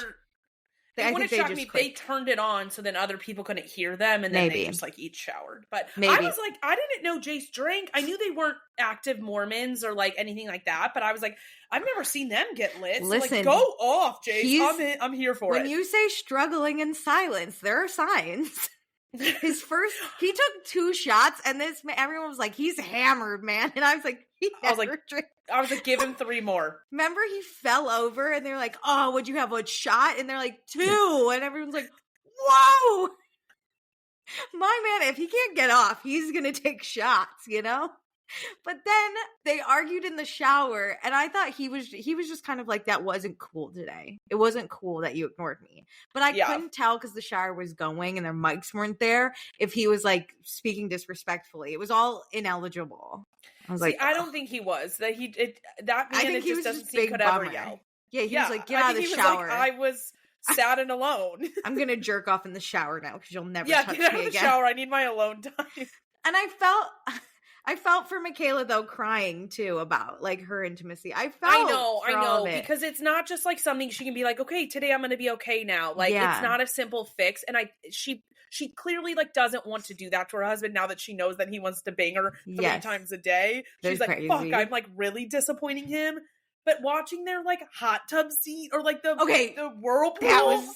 It wouldn't shock me if they turned it on so then other people couldn't hear them, and then they just like each showered. But I was like, I didn't know Jace drank. I knew they weren't active Mormons or like anything like that, but I was like, I've never seen them get lit. So listen, like, go off, Jace. I'm here for it. When you say struggling in silence, there are signs. He took 2 shots, and everyone was like, he's hammered, man. And I was like, I was like, give him 3 more. Remember, he fell over, and they're like, oh, would you have a shot? And they're like, 2. And everyone's like, whoa. My man, if he can't get off, he's going to take shots, you know? But then they argued in the shower, and I thought he was just kind of like, that wasn't cool today. It wasn't cool that you ignored me. But I couldn't tell because the shower was going and their mics weren't there if he was like speaking disrespectfully. It was all ineligible. I was like, I don't think he was. That man, it just doesn't seem could ever yell. Yeah, he was like, get out of the shower. Like, I was sad and alone. I'm gonna jerk off in the shower now because you'll never touch me again. Get out of the shower. I need my alone time. And I felt for Mikayla though, crying too about like her intimacy. I know, because it's not just like something she can be like, okay, today I'm going to be okay now. Like it's not a simple fix, and she clearly like doesn't want to do that to her husband now that she knows that he wants to bang her 3 times a day. She's like, crazy. Fuck, I'm like really disappointing him. But watching their like hot tub scene or like the whirlpool, that was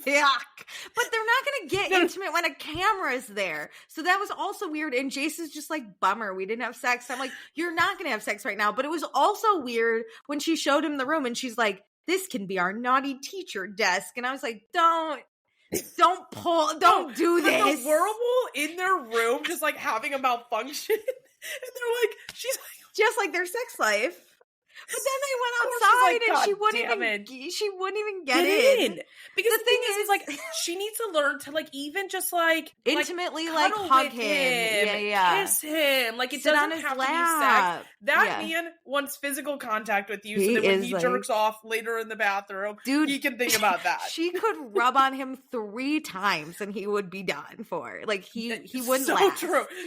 yuck. But they're not going to get intimate when a camera's there. So that was also weird. And Jason's just like, bummer, we didn't have sex. I'm like, you're not going to have sex right now. But it was also weird when she showed him the room and she's like, this can be our naughty teacher desk. And I was like, don't do this. The whirlpool in their room just like having a malfunction. And they're like, she's like, just like their sex life. But then they went outside and she wouldn't even get in. Because the thing is like she needs to learn to like even just like intimately like hug him, kiss him. Like it sit doesn't on his have lap. to be sex. That man wants physical contact with you, so that when he jerks off later in the bathroom, dude, he can think about that. She could rub on him 3 times and he would be done for. Like he wouldn't.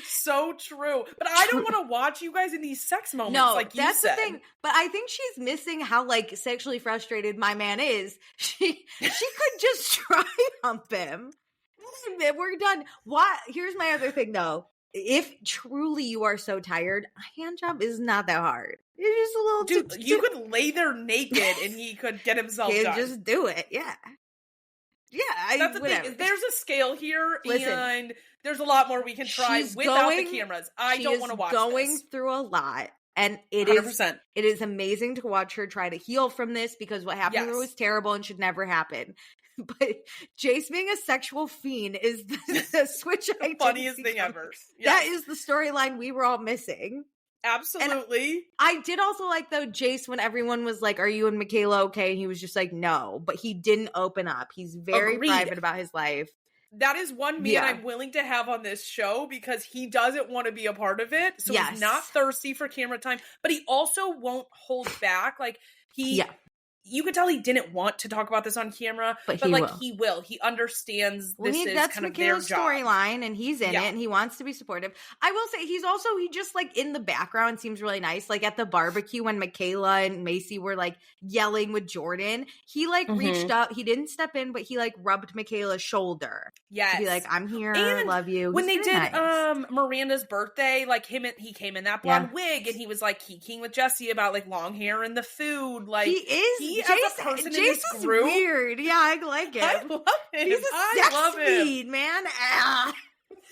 So true. But I don't want to watch you guys in these sex moments. No, like you that's said. The thing. But I think she's missing how like sexually frustrated my man is. She could just triumph him. We're done. Why? Here's my other thing though. If truly you are so tired, a hand job is not that hard. It's just a little. Dude, you could lay there naked and he could get himself done. Just do it. Yeah. That's the thing. There's a scale here, and there's a lot more we can try without the cameras. I don't want to watch this. She's going through a lot. And it 100%. is amazing to watch her try to heal from this because what happened to her was terrible and should never happen. But Jace being a sexual fiend is the switch I funniest thing ever. That is the storyline we were all missing. Absolutely. And I did also like, though, Jace, when everyone was like, are you and Mikayla okay? And he was just like, no. But he didn't open up. He's very private about his life. That is one man I'm willing to have on this show because he doesn't want to be a part of it. So he's not thirsty for camera time, but he also won't hold back. Like you could tell he didn't want to talk about this on camera, but he will. He understands this is kind of their job. Storyline, and he's in it, and he wants to be supportive. I will say he just like in the background seems really nice. Like at the barbecue when Mikayla and Mayci were like yelling with Jordan, he like reached up. He didn't step in, but he like rubbed Mikayla's shoulder. Yes, to be like, I'm here, I love you. When they did Miranda's birthday, like he came in that blonde wig, and he was like geeking with Jessie about like long hair and the food. Like he as a person in this group, weird. Yeah, I like it. I love him. He's a sex fiend, man.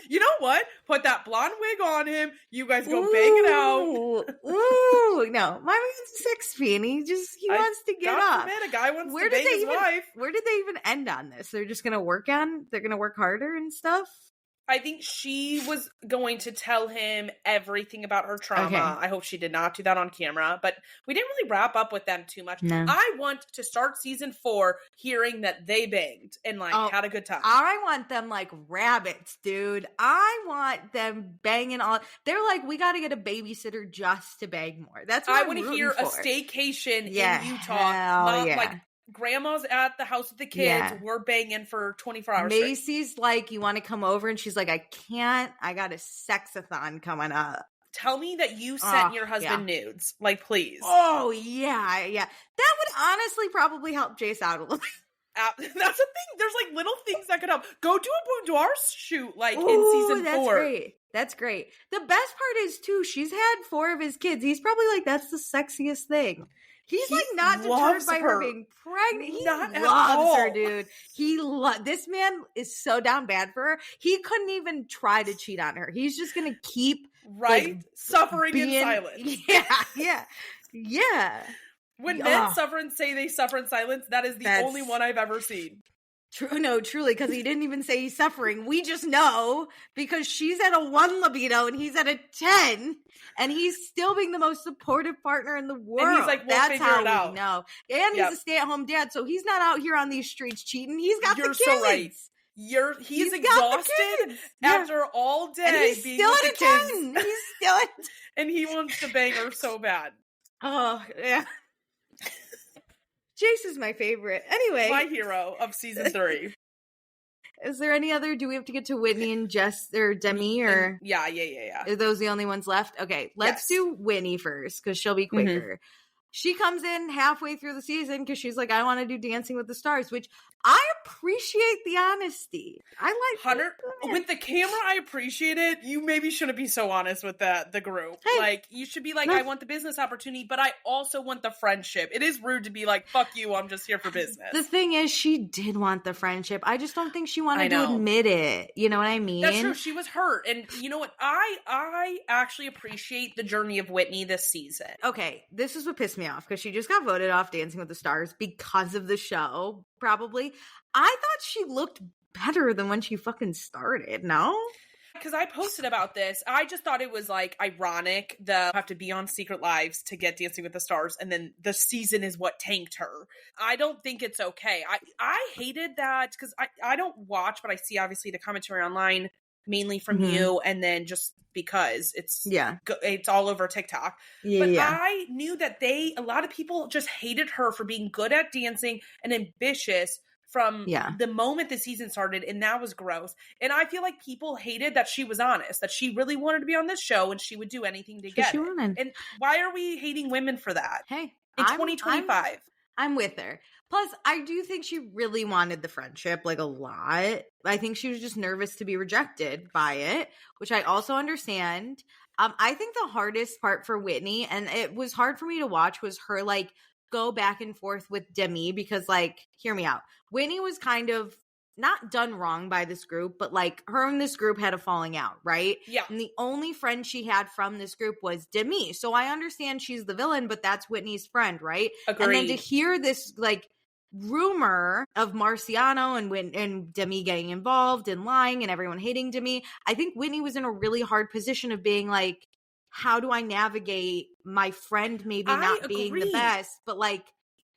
You know what? Put that blonde wig on him. You guys go bang it out. Ooh, no, my man's a sex fiend. He wants to get up. A guy wants to bang his wife. Where did they even end on this? They're just gonna work harder and stuff. I think she was going to tell him everything about her trauma. Okay. I hope she did not do that on camera, but we didn't really wrap up with them too much. No. I want to start season 4 hearing that they banged and had a good time. I want them like rabbits, dude. I want them banging all. They're like, we got to get a babysitter just to bang more. That's what I want to hear. A staycation in Utah. Like grandma's at the house with the kids. Yeah. We're banging for 24 hours. Macy's straight. Like, you want to come over? And she's like, I can't. I got a sexathon coming up. Tell me that you sent your husband nudes. Like, please. Oh, yeah. Yeah. That would honestly probably help Jace out a little bit. That's the thing. There's like little things that could help. Go do a boudoir shoot like in season 4. That's great. The best part is, too, she's had 4 of his kids. He's probably like, that's the sexiest thing. He's like not deterred by her being pregnant. He loves her, dude. This man is so down bad for her. He couldn't even try to cheat on her. He's just gonna keep suffering in silence. Yeah. When men suffer and say they suffer in silence, that's the only one I've ever seen. Truly, because he didn't even say he's suffering. We just know because she's at a 1 libido and he's at a 10, and he's still being the most supportive partner in the world. And he's like, that's how we know. And he's a stay-at-home dad, so he's not out here on these streets cheating. He's got the kids. So right. He's exhausted after all day. And he's being still with at the a kids. 10. He's still at and he wants to bang her so bad. Oh, yeah. Jace is my favorite. Anyway. My hero of season 3. Is there any other? Do we have to get to Whitney and Jess or Demi or? Yeah. Are those the only ones left? Okay, let's do Whitney first because she'll be quicker. Mm-hmm. She comes in halfway through the season because she's like, I want to do Dancing with the Stars, which I appreciate the honesty. I like 100 with the camera. I appreciate it. You maybe shouldn't be so honest with the group. Hey, like you should be like, I want the business opportunity, but I also want the friendship. It is rude to be like, fuck you, I'm just here for business. The thing is, she did want the friendship. I just don't think she wanted to admit it. You know what I mean? That's true. She was hurt, and you know what? I actually appreciate the journey of Whitney this season. Okay, this is what pissed me off because she just got voted off Dancing with the Stars because of the show. Probably. I thought she looked better than when she fucking started, no? Because I posted about this. I just thought it was like ironic that have to be on Secret Lives to get Dancing with the Stars, and then the season is what tanked her. I don't think it's okay. I hated that because I don't watch, but I see obviously the commentary online mainly from you, and then just because it's all over TikTok. I knew that a lot of people just hated her for being good at dancing and ambitious from the moment the season started, and that was gross. And I feel like people hated that she was honest, that she really wanted to be on this show and she would do anything to get it. And why are we hating women for that? Hey, in 2025. I'm with her. Plus, I do think she really wanted the friendship, like a lot. I think she was just nervous to be rejected by it, which I also understand. I think the hardest part for Whitney, and it was hard for me to watch, was her like go back and forth with Demi because, like, hear me out. Whitney was kind of not done wrong by this group, but like her and this group had a falling out, right? Yeah. And the only friend she had from this group was Demi. So I understand she's the villain, but that's Whitney's friend, right? Agreed. And then to hear this like rumor of Marciano and Demi getting involved and lying and everyone hating Demi, I think Whitney was in a really hard position of being like, how do I navigate my friend maybe not being the best, but like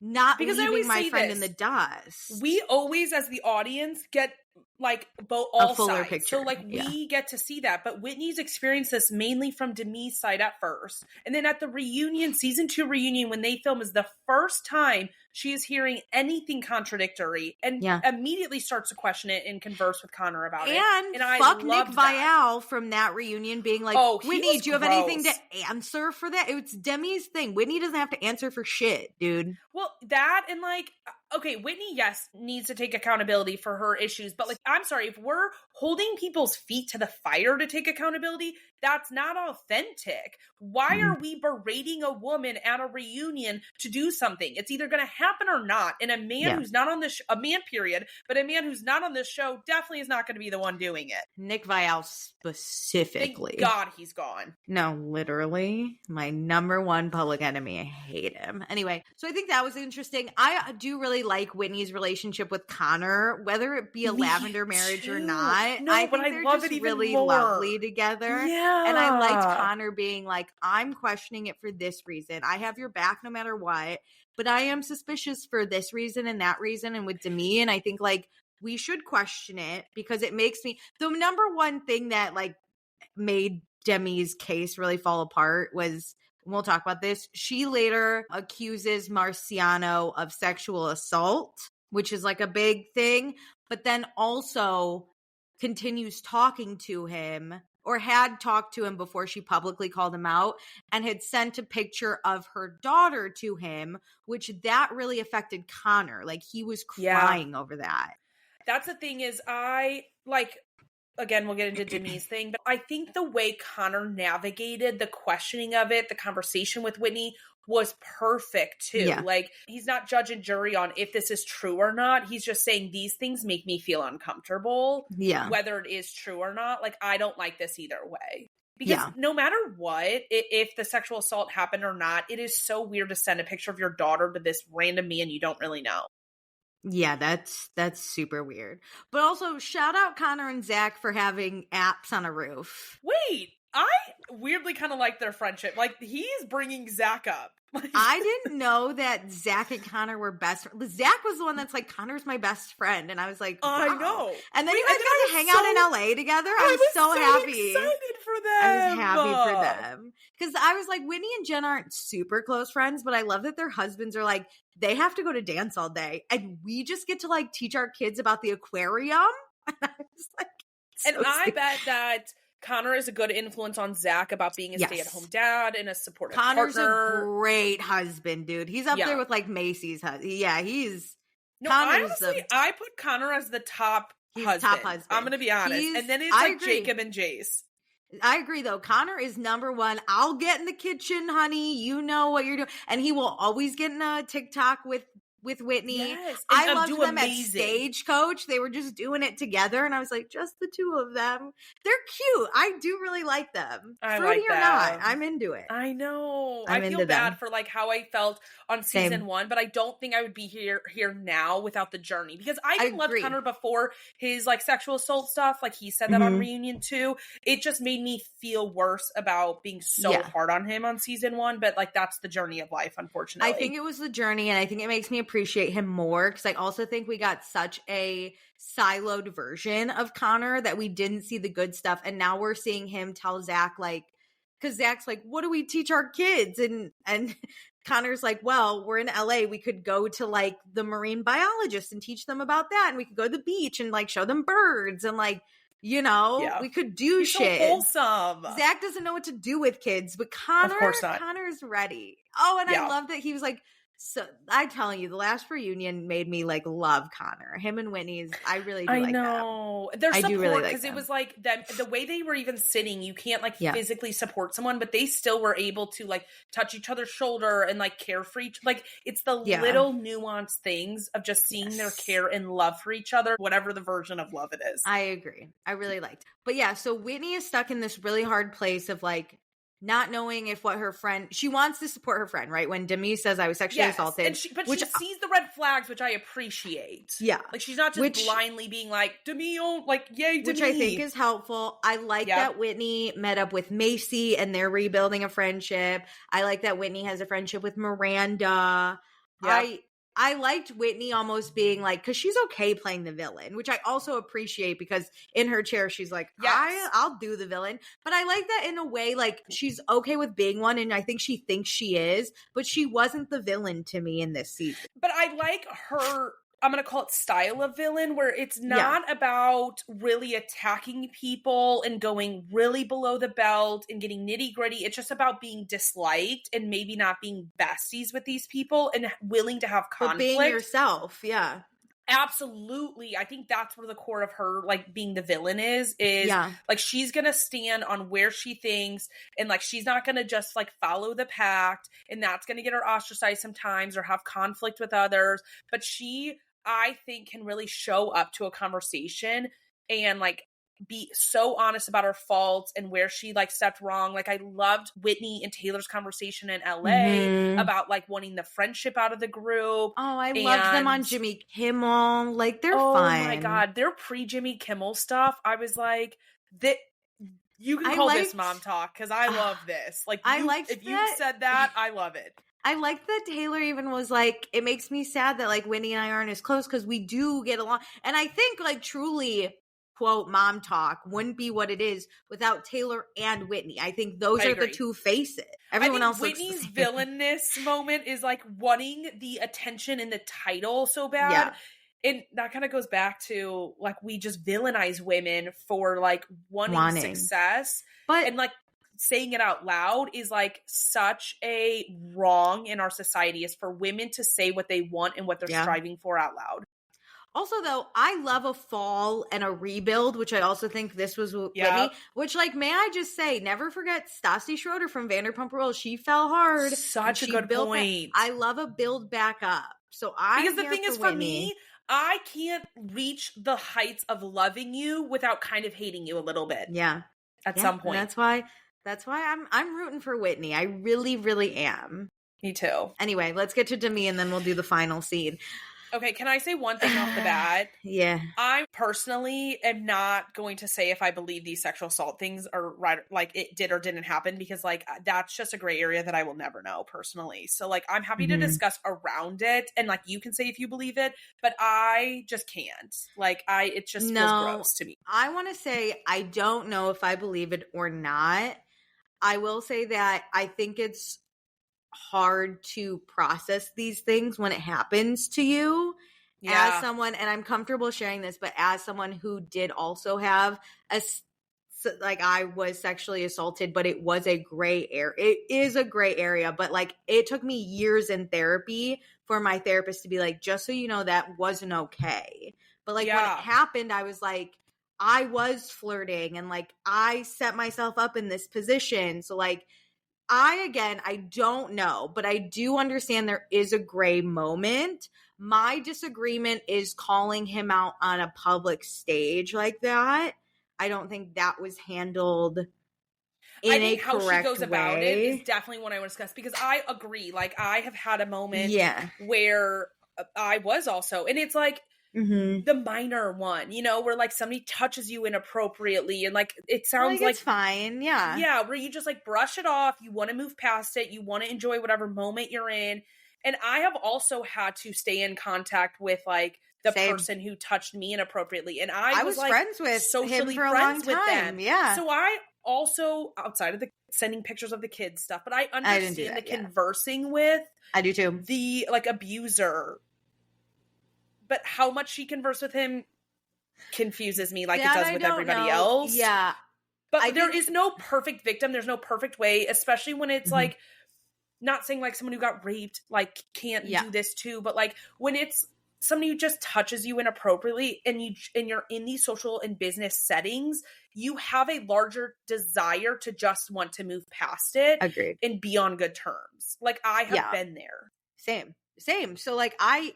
not because leaving my friend in the dust. We always, as the audience, get like all sides. Picture. So like we get to see that. But Whitney's experienced this mainly from Demi's side at first. And then at the reunion, season 2 reunion, when they film, is the first time she is hearing anything contradictory and immediately starts to question it and converse with Connor about it. And fuck Nick Viall from that reunion being like, Whitney, do you have anything to answer for that? It's Demi's thing. Whitney doesn't have to answer for shit, dude. Well, that and like, okay, Whitney, yes, needs to take accountability for her issues. But like, I'm sorry, if we're holding people's feet to the fire to take accountability, that's not authentic. Why are we berating a woman at a reunion to do something? It's either going to happen or not. And a man who's not on this, a man period, but a man who's not on this show definitely is not going to be the one doing it. Nick Viall specifically. Thank God he's gone. No, literally my number one public enemy. I hate him. Anyway, so I think that was interesting. I do really like Whitney's relationship with Connor, whether it be a lavender marriage or not. No, I but think I they're love just it even really more. lovely together. Yeah. And I liked Connor being like, I'm questioning it for this reason. I have your back no matter what, but I am suspicious for this reason and that reason. And with Demi, and I think like we should question it because it makes me, the number one thing that like made Demi's case really fall apart was, and we'll talk about this, she later accuses Marciano of sexual assault, which is like a big thing, but then also continues talking to him, or had talked to him before she publicly called him out, and had sent a picture of her daughter to him, which that really affected Connor. Like he was crying over that. That's the thing is again, we'll get into Demi's thing, but I think the way Connor navigated the questioning of it, the conversation with Whitney, was perfect too. Yeah. Like, he's not judge and jury on if this is true or not. He's just saying these things make me feel uncomfortable. Yeah. Whether it is true or not. Like, I don't like this either way. Because no matter what, if the sexual assault happened or not, it is so weird to send a picture of your daughter to this random man you don't really know. Yeah, that's super weird. But also, shout out Connor and Zach for having apps on a roof. Wait, I weirdly kind of like their friendship. Like, he's bringing Zach up. I didn't know that Zach and Connor were best friends. Zach was the one that's like, Connor's my best friend. And I was like, wow. I know. And then you guys got to hang out in LA together. I was so happy. Excited for them. I was happy for them. Because I was like, Whitney and Jen aren't super close friends, but I love that their husbands are like, they have to go to dance all day. And we just get to like teach our kids about the aquarium. And I was like, so and I bet that Connor is a good influence on Zach about being a stay-at-home dad and a supportive Connor's partner. A great husband, dude. He's up there with like Macy's husband. Yeah, he's. No, honestly, I put Connor as the top husband. Top husband. I'm going to be honest. And then it's like Jacob and Jace. I agree, though. Connor is number one. I'll get in the kitchen, honey. You know what you're doing. And he will always get in a TikTok with Whitney. Yes. I loved them at Stagecoach. They were just doing it together. And I was like, just the two of them. They're cute. I do really like them. Fruity or not, I'm into it. I know. I feel bad for like how I felt on season 1, but I don't think I would be here now without the journey. Because I loved Connor before his like sexual assault stuff. Like he said that on reunion 2. It just made me feel worse about being so hard on him on season 1. But like that's the journey of life, unfortunately. I think it was the journey, and I think it makes me appreciate him more because I also think we got such a siloed version of Connor that we didn't see the good stuff, and now we're seeing him tell Zach like, because Zach's like, what do we teach our kids? And Connor's like, well, we're in LA, we could go to like the marine biologist and teach them about that, and we could go to the beach and like show them birds and like, you know, we could do shit. So wholesome. Zach doesn't know what to do with kids, but Connor's ready. Oh, and I love that he was like, So I'm telling you, the last reunion made me like love Connor. Him and Whitney's, I really do like know. them. Their I support, do really like because them. it was like them, the way they were even sitting, you can't like Yeah. physically support someone, but they still were able to like touch each other's shoulder and like care for each, like it's the little nuanced things of just seeing their care and love for each other, whatever the version of love it is. I agree. I really liked. But yeah, so Whitney is stuck in this really hard place of like not knowing if what her friend, she wants to support her friend, right? When Demi says I was sexually assaulted. And she sees the red flags, which I appreciate. Yeah. Like she's not just blindly being like, Demi, oh, like, yay, Demi. Which I think is helpful. I like that Whitney met up with Mayci and they're rebuilding a friendship. I like that Whitney has a friendship with Miaranda. Yep. I liked Whitney almost being like, because she's okay playing the villain, which I also appreciate because in her chair, she's like, I'll do the villain. But I like that in a way, like she's okay with being one. And I think she thinks she is, but she wasn't the villain to me in this season. But I like her, I'm going to call it style of villain, where it's not about really attacking people and going really below the belt and getting nitty gritty. It's just about being disliked and maybe not being besties with these people and willing to have conflict. But being yourself, yeah. Absolutely. I think that's where the core of her, like, being the villain is like, she's gonna stand on where she thinks, and like, she's not gonna just like follow the pact, and that's gonna get her ostracized sometimes or have conflict with others. But she, I think, can really show up to a conversation and like be so honest about her faults and where she like stepped wrong. Like I loved Whitney and Taylor's conversation in LA about like wanting the friendship out of the group. Oh, I loved them on Jimmy Kimmel. Like they're fun. Oh my God. Their pre-Jimmy Kimmel stuff. I was like, that you can call this mom talk because I love this. Like if you said that, I love it. I like that Taylor even was like, it makes me sad that like Whitney and I aren't as close because we do get along. And I think like truly, quote, mom talk wouldn't be what it is without Taylor and Whitney. I think those are the two faces. Everyone else Whitney's villainous moment is like wanting the attention and the title so bad. Yeah. And that kind of goes back to like, we just villainize women for like wanting success. And like saying it out loud is like such a wrong in our society, is for women to say what they want and what they're striving for out loud. Also, though, I love a fall and a rebuild, which I also think this was Whitney. Which, like, may I just say, never forget Stassi Schroeder from Vanderpump Rules. She fell hard. Such a good point. I love a build back up. So because the thing is, for me, I can't reach the heights of loving you without kind of hating you a little bit. Yeah, at some point. That's why I'm rooting for Whitney. I really, really am. Me too. Anyway, let's get to Demi and then we'll do the final scene. Okay, can I say one thing off the bat? Yeah. I personally am not going to say if I believe these sexual assault things are right, like it did or didn't happen, because like that's just a gray area that I will never know personally. So like I'm happy to discuss around it, and like you can say if you believe it, but I just can't. Like it just feels gross to me. I want to say I don't know if I believe it or not. I will say that I think it's hard to process these things when it happens to you as someone, and I'm comfortable sharing this, but as someone who did also have like I was sexually assaulted, but it was a gray area. It is a gray area, but like it took me years in therapy for my therapist to be like, just so you know, that wasn't okay. But like when it happened, I was like, I was flirting and like I set myself up in this position. So like I don't know, but I do understand there is a gray moment. My disagreement is calling him out on a public stage like that. I don't think that was handled in a correct way. How she goes about it is definitely what I want to discuss, because I agree. Like I have had a moment where I was also, and it's like, the minor one, you know, where like somebody touches you inappropriately and like it sounds like it's fine. Where you just like brush it off, you want to move past it, you want to enjoy whatever moment you're in. And I have also had to stay in contact with like the person who touched me inappropriately, and I was like friends with socially him for a friends long time. with them. So I also, outside of the sending pictures of the kids stuff, but I understand the conversing with I do too, the like abuser. But how much she conversed with him confuses me, like it does with everybody else. Yeah. But there is no perfect victim. There's no perfect way, especially when it's like not saying like someone who got raped, like can't do this too, but like when it's somebody who just touches you inappropriately and you're in these social and business settings, you have a larger desire to just want to move past it. Agreed. And be on good terms. Like I have been there. Same. So like I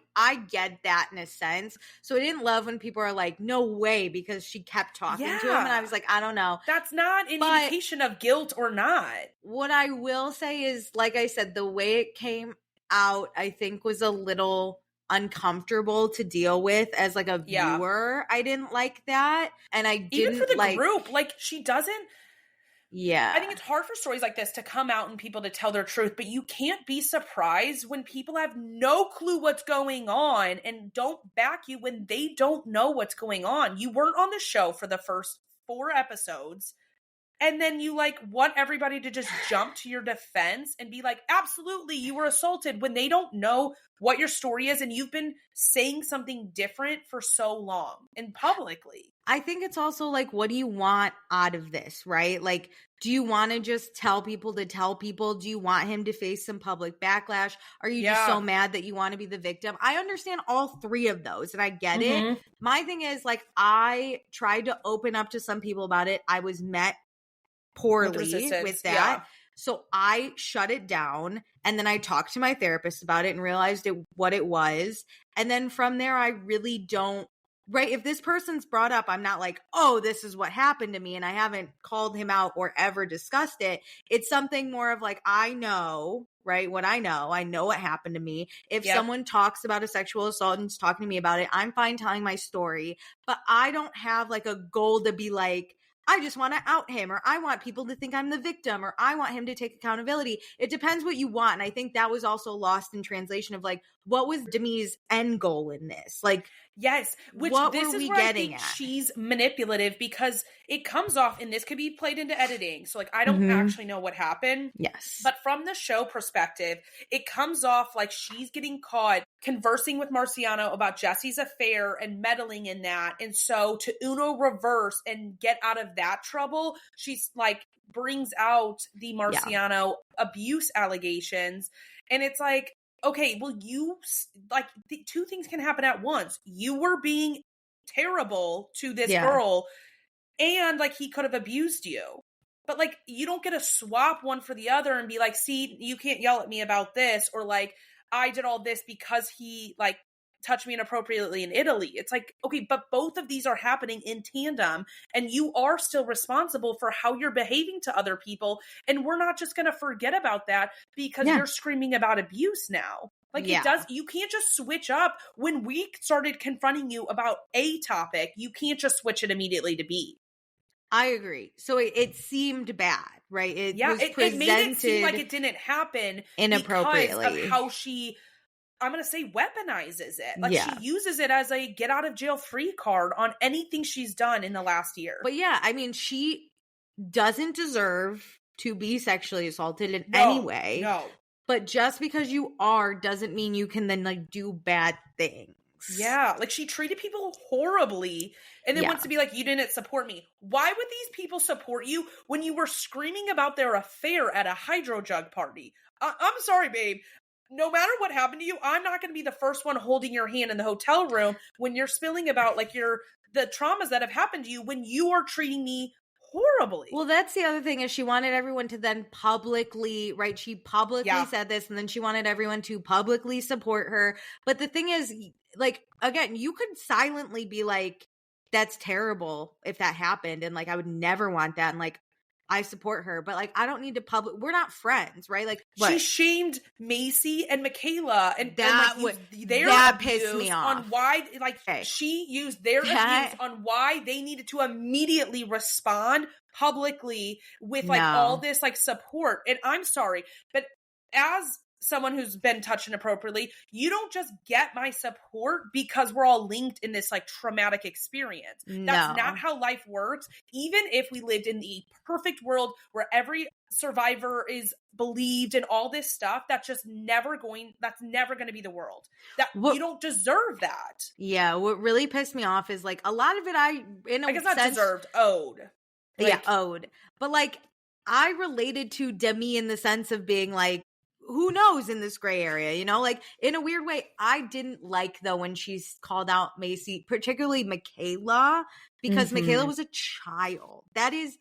get that in a sense. So I didn't love when people are like, no way, because she kept talking to him. And I was like, I don't know. That's not an indication of guilt or not. What I will say is, like I said, the way it came out, I think was a little uncomfortable to deal with as like a viewer. I didn't like that. And I didn't even for the group, like she doesn't. Yeah. I think it's hard for stories like this to come out and people to tell their truth, but you can't be surprised when people have no clue what's going on and don't back you when they don't know what's going on. You weren't on the show for the first 4 episodes. And then you like want everybody to just jump to your defense and be like, absolutely, you were assaulted, when they don't know what your story is and you've been saying something different for so long and publicly. I think it's also like, what do you want out of this, right? Like, do you want to just tell people to tell people? Do you want him to face some public backlash? Are you just so mad that you want to be the victim? I understand all 3 of those and I get it. My thing is like, I tried to open up to some people about it. I was met poorly with that. So I shut it down and then I talked to my therapist about it and realized what it was. And then from there, I really don't, right? If this person's brought up, I'm not like, oh, this is what happened to me. And I haven't called him out or ever discussed it. It's something more of like, I know, right? What I know what happened to me. If someone talks about a sexual assault and is talking to me about it, I'm fine telling my story, but I don't have like a goal to be like, I just want to out him, or I want people to think I'm the victim, or I want him to take accountability. It depends what you want. And I think that was also lost in translation of like, what was Demi's end goal in this? Like, yes, which what this were is we where I getting think at? She's manipulative because it comes off, and this could be played into editing. So like, I don't actually know what happened. Yes. But from the show perspective, it comes off like she's getting caught conversing with Marciano about Jessie's affair and meddling in that. And so to Uno reverse and get out of that trouble, she's like brings out the Marciano abuse allegations. And it's like, okay, well, you like 2 things can happen at once. You were being terrible to this girl and like he could have abused you. But like, you don't get to swap one for the other and be like, see, you can't yell at me about this. Or like, I did all this because he like touched me inappropriately in Italy. It's like, okay, but both of these are happening in tandem and you are still responsible for how you're behaving to other people. And we're not just going to forget about that because you're screaming about abuse now. Like it does, you can't just switch up. When we started confronting you about a topic, you can't just switch it immediately to B. I agree. So it seemed bad, right? It made it seem like it didn't happen inappropriately because of how she, I'm going to say, weaponizes it. Like she uses it as a get out of jail free card on anything she's done in the last year. But yeah, I mean, she doesn't deserve to be sexually assaulted in any way. No. But just because you are doesn't mean you can then like do bad things. Yeah, like she treated people horribly and then wants to be like, you didn't support me. Why would these people support you when you were screaming about their affair at a hydro jug party? I'm sorry, babe. No matter what happened to you, I'm not going to be the first one holding your hand in the hotel room when you're spilling about like the traumas that have happened to you when you are treating me horribly. Well, that's the other thing is she wanted everyone to then publicly, right? She publicly said this and then she wanted everyone to publicly support her. But the thing is, like, again, you could silently be like, that's terrible if that happened. And like, I would never want that. And like, I support her, but like, I don't need to we're not friends, right? Like she shamed Mayci and Mikayla and that pissed me off on why, like she used their abuse on why they needed to immediately respond publicly with like all this like support. And I'm sorry, but as someone who's been touched inappropriately, you don't just get my support because we're all linked in this like traumatic experience. That's not how life works. Even if we lived in the perfect world where every survivor is believed and all this stuff, that's never going to be the world. You don't deserve that. Yeah, what really pissed me off is like a lot of it I guess not deserved, owed. Owed. But like I related to Demi in the sense of being like, who knows in this gray area, you know? Like, in a weird way, I didn't like, though, when she's called out Mayci, particularly Mikayla, because Mikayla was a child. That is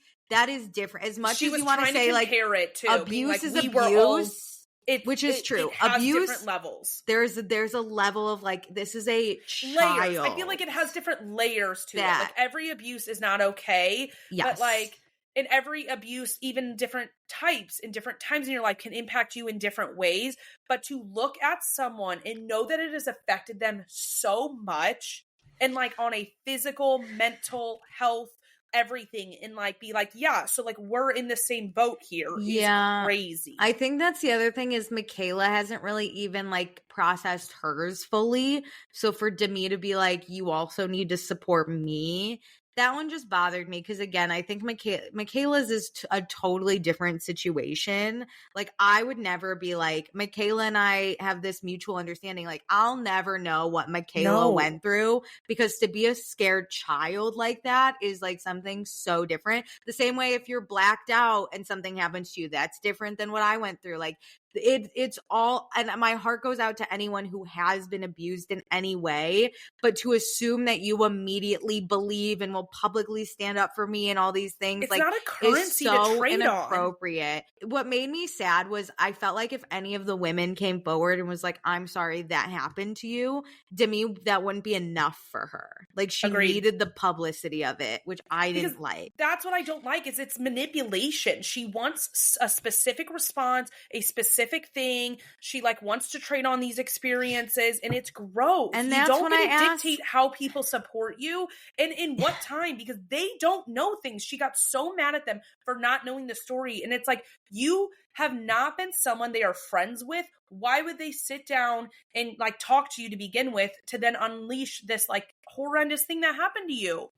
different. As much as you want to say, like, it too, abuse is abuse. Which is true. It has abuse, different levels. There's a level of, like, this is a child. Layers. I feel like it has different layers to it. Like, every abuse is not okay. Yes. But, like, in every abuse, even different types in different times in your life can impact you in different ways. But to look at someone and know that it has affected them so much, and, like, on a physical, mental health, everything, and, like, be like, yeah, so, like, we're in the same boat here. Yeah, is crazy. I think that's the other thing is Mikayla hasn't really even, like, processed hers fully. So for Demi to be like, you also need to support me, that one just bothered me because, again, I think Mikayla's is a totally different situation. Like, I would never be like, Mikayla and I have this mutual understanding. Like, I'll never know what Mikayla went through, because to be a scared child like that is, like, something so different. The same way if you're blacked out and something happens to you, that's different than what I went through. Like, it's all, and my heart goes out to anyone who has been abused in any way, but to assume that you immediately believe and will publicly stand up for me and all these things, it's like, not a currency so to trade inappropriate. What made me sad was I felt like if any of the women came forward and was like, I'm sorry that happened to you, Demi, that wouldn't be enough for her. Like, she needed the publicity of it, which I didn't like. That's what I don't like, is it's manipulation. She wants a specific response, a specific thing. She, like, wants to trade on these experiences, and it's gross. And you don't get to dictate how people support you and in what time, because they don't know things. She got so mad at them for not knowing the story, and it's like, you have not been someone they are friends with. Why would they sit down and, like, talk to you to begin with, to then unleash this, like, horrendous thing that happened to you?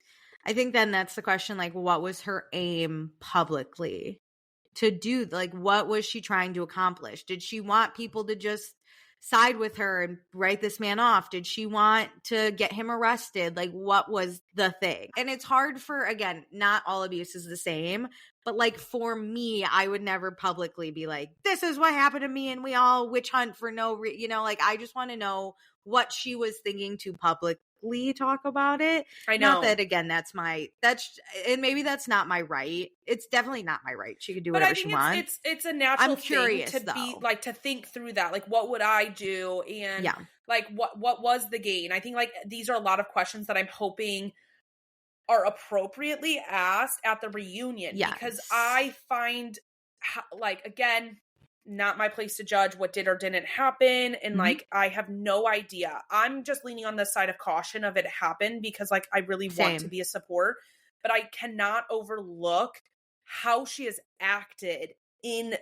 I think then that's the question, like, what was her aim publicly to do? Like, what was she trying to accomplish? Did she want people to just side with her and write this man off? Did she want to get him arrested? Like, what was the thing? And it's hard for, again, not all abuse is the same, but, like, for me, I would never publicly be like, this is what happened to me and we all witch hunt for no you know, like, I just want to know what she was thinking to publicly talk about it. I know. Not that, again, and maybe that's not my right. It's definitely not my right. She could do whatever she wants. It's a natural thing to be, like, to think through that. Like, what would I do? And like, what was the gain? I think, like, these are a lot of questions that I'm hoping are appropriately asked at the reunion, because I find, like, again, not my place to judge what did or didn't happen. And like, I have no idea. I'm just leaning on the side of caution of it happened, because, like, I really want to be a support, but I cannot overlook how she has acted in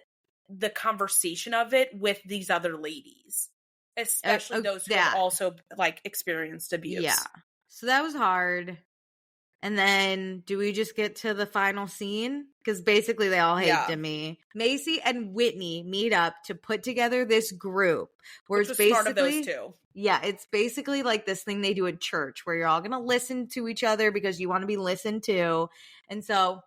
the conversation of it with these other ladies, especially those who have also, like, experienced abuse. Yeah. So that was hard. And then do we just get to the final scene? Because basically they all hate Demi. Mayci and Whitney meet up to put together this group where it's basically smart of those two. Yeah, it's basically like this thing they do at church where you're all going to listen to each other because you want to be listened to. And so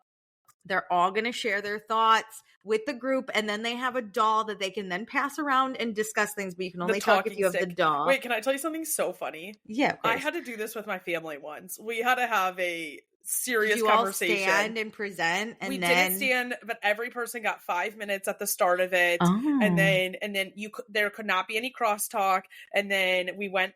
they're all going to share their thoughts with the group, and then they have a doll that they can then pass around and discuss things, but you can only talk if you have the doll. Wait, can I tell you something so funny? Yeah, I had to do this with my family once. We had to have a serious you conversation. All stand and present, and we then didn't stand, but every person got 5 minutes at the start of it, and then there could not be any crosstalk, and then we went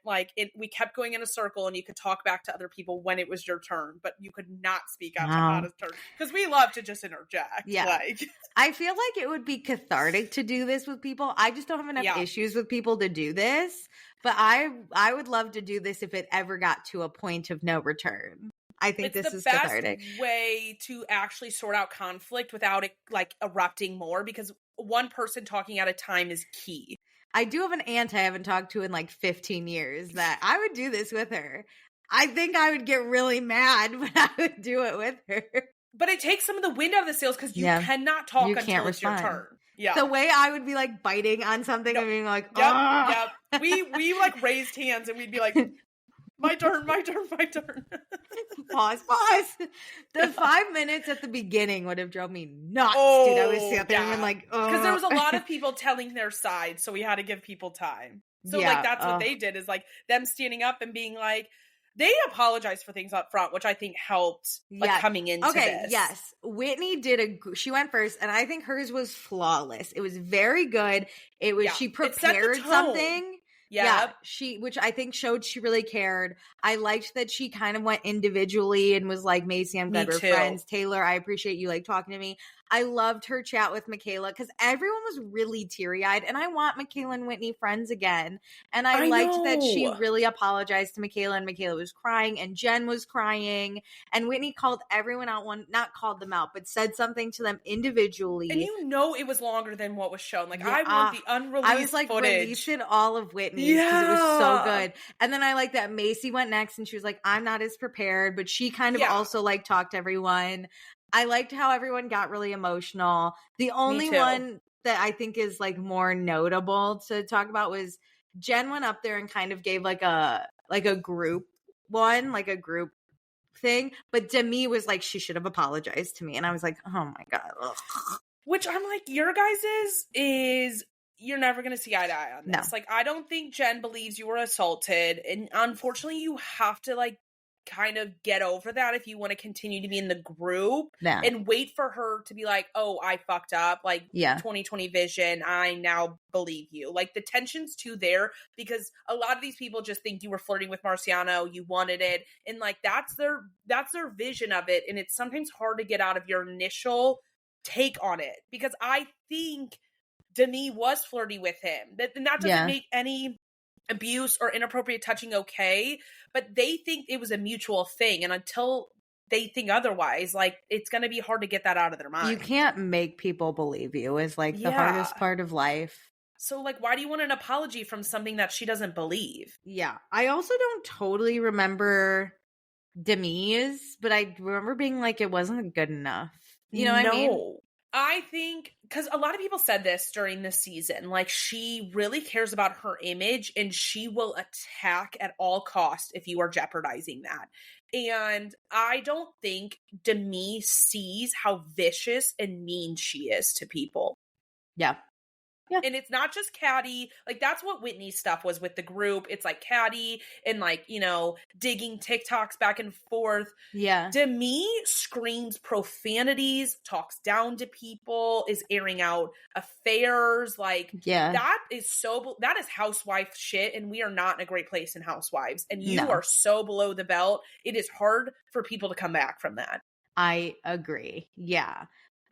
we kept going in a circle, and you could talk back to other people when it was your turn, but you could not speak out to Hannah's turn, because we love to just interject. Yeah, like I feel like it would be cathartic to do this with people. I just don't have enough issues with people to do this, but I would love to do this if it ever got to a point of no return. I think this is cathartic. It's the best way to actually sort out conflict without it, like, erupting more, because one person talking at a time is key. I do have an aunt I haven't talked to in like 15 years that I would do this with her. I think I would get really mad, but I would do it with her. But it takes some of the wind out of the sails, because you cannot talk until it's your turn. Yeah. The way I would be, like, biting on something and being like, Yep. We like raised hands and we'd be like, My turn. Pause. The 5 minutes at the beginning would have drove me nuts, dude. I was sitting there and like, because there was a lot of people telling their side, so we had to give people time. So like that's what they did, is like them standing up and being like, they apologized for things up front, which I think helped like coming into this. Yes. Whitney she went first, and I think hers was flawless. It was very good. It was she prepared something. Yeah, which I think showed she really cared. I liked that she kind of went individually and was like, Mayci, I'm glad we're friends. Taylor, I appreciate you like talking to me. I loved her chat with Mikayla because everyone was really teary-eyed, and I want Mikayla and Whitney friends again. And I liked that she really apologized to Mikayla, and Mikayla was crying, and Jen was crying, and Whitney called everyone out, not called them out, but said something to them individually. And it was longer than what was shown. Like, I want the unreleased I was like, footage. release it all of Whitney's because it was so good. And then I like that Mayci went next, and she was like, I'm not as prepared, but she kind of also like talked to everyone. I liked how everyone got really emotional. The only one that I think is like more notable to talk about was Jen went up there and kind of gave like a group thing, but Demi was like, she should have apologized to me, and I was like, oh my god. Ugh. Which I'm like, your guys's is you're never gonna see eye to eye on this. No. Like, I don't think Jen believes you were assaulted, and unfortunately, you have to like kind of get over that if you want to continue to be in the group and wait for her to be like, oh, I fucked up, like 2020 vision, I now believe you. Like, the tension's too there because a lot of these people just think you were flirting with Marciano, you wanted it, and like that's their vision of it, and it's sometimes hard to get out of your initial take on it because I think Demi was flirty with him. That doesn't make any abuse or inappropriate touching okay, but they think it was a mutual thing, and until they think otherwise, like, it's going to be hard to get that out of their mind. You can't make people believe you is like the hardest part of life. So like, why do you want an apology from something that she doesn't believe? Yeah, I also don't totally remember Demi's, but I remember being like, it wasn't good enough. You know what I mean? I think, because a lot of people said this during the season, like, she really cares about her image and she will attack at all costs if you are jeopardizing that. And I don't think Demi sees how vicious and mean she is to people. Yeah. Yeah. And it's not just catty. Like, that's what Whitney's stuff was with the group. It's like catty and like, you know, digging TikToks back and forth. Yeah. Demi screams profanities, talks down to people, is airing out affairs. Like, that is housewife shit. And we are not in a great place in Housewives. And you are so below the belt. It is hard for people to come back from that. I agree. Yeah.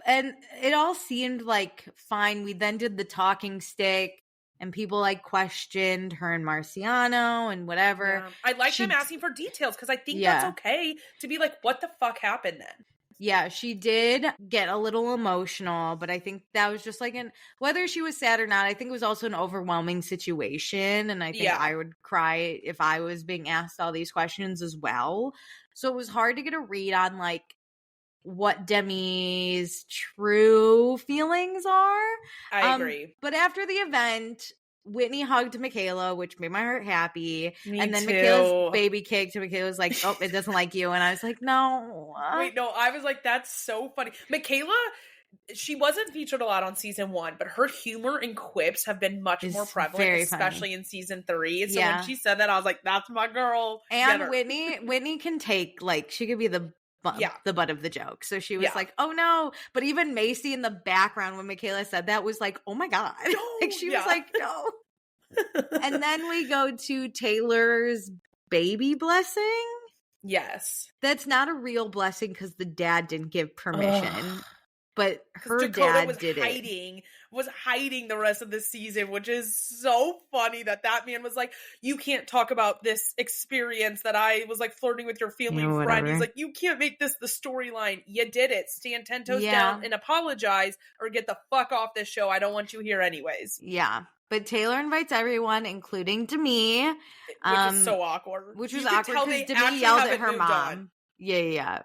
And it all seemed like fine. We then did the talking stick and people like questioned her and Marciano and whatever. Yeah. I like them asking for details because I think that's okay to be like, what the fuck happened then? Yeah, she did get a little emotional, but I think that was just like whether she was sad or not, I think it was also an overwhelming situation. And I think I would cry if I was being asked all these questions as well. So it was hard to get a read on like what Demi's true feelings are. I agree. But after the event, Whitney hugged Mikayla, which made my heart happy. And then too. Mikayla's baby kicked, and Mikayla was like, oh, it doesn't like you. And I was like, no. Wait, no, I was like, that's so funny. Mikayla, she wasn't featured a lot on season 1, but her humor and quips have been much more prevalent, especially in season 3. So when she said that, I was like, that's my girl. And Whitney can take, like, she could be the butt of the joke. So she was like, oh no. But even Mayci in the background when Mikayla said that was like, oh my God. No, like she was like, no. And then we go to Taylor's baby blessing. Yes. That's not a real blessing because the dad didn't give permission. But her dad was hiding the rest of the season, which is so funny that man was like, you can't talk about this experience that I was like flirting with your family friend. He's like, you can't make this the storyline. You did it. Stand 10 toes down and apologize or get the fuck off this show. I don't want you here anyways. Yeah. But Taylor invites everyone, including Demi. Which is so awkward. Which was awkward because Demi yelled at her mom. Yeah.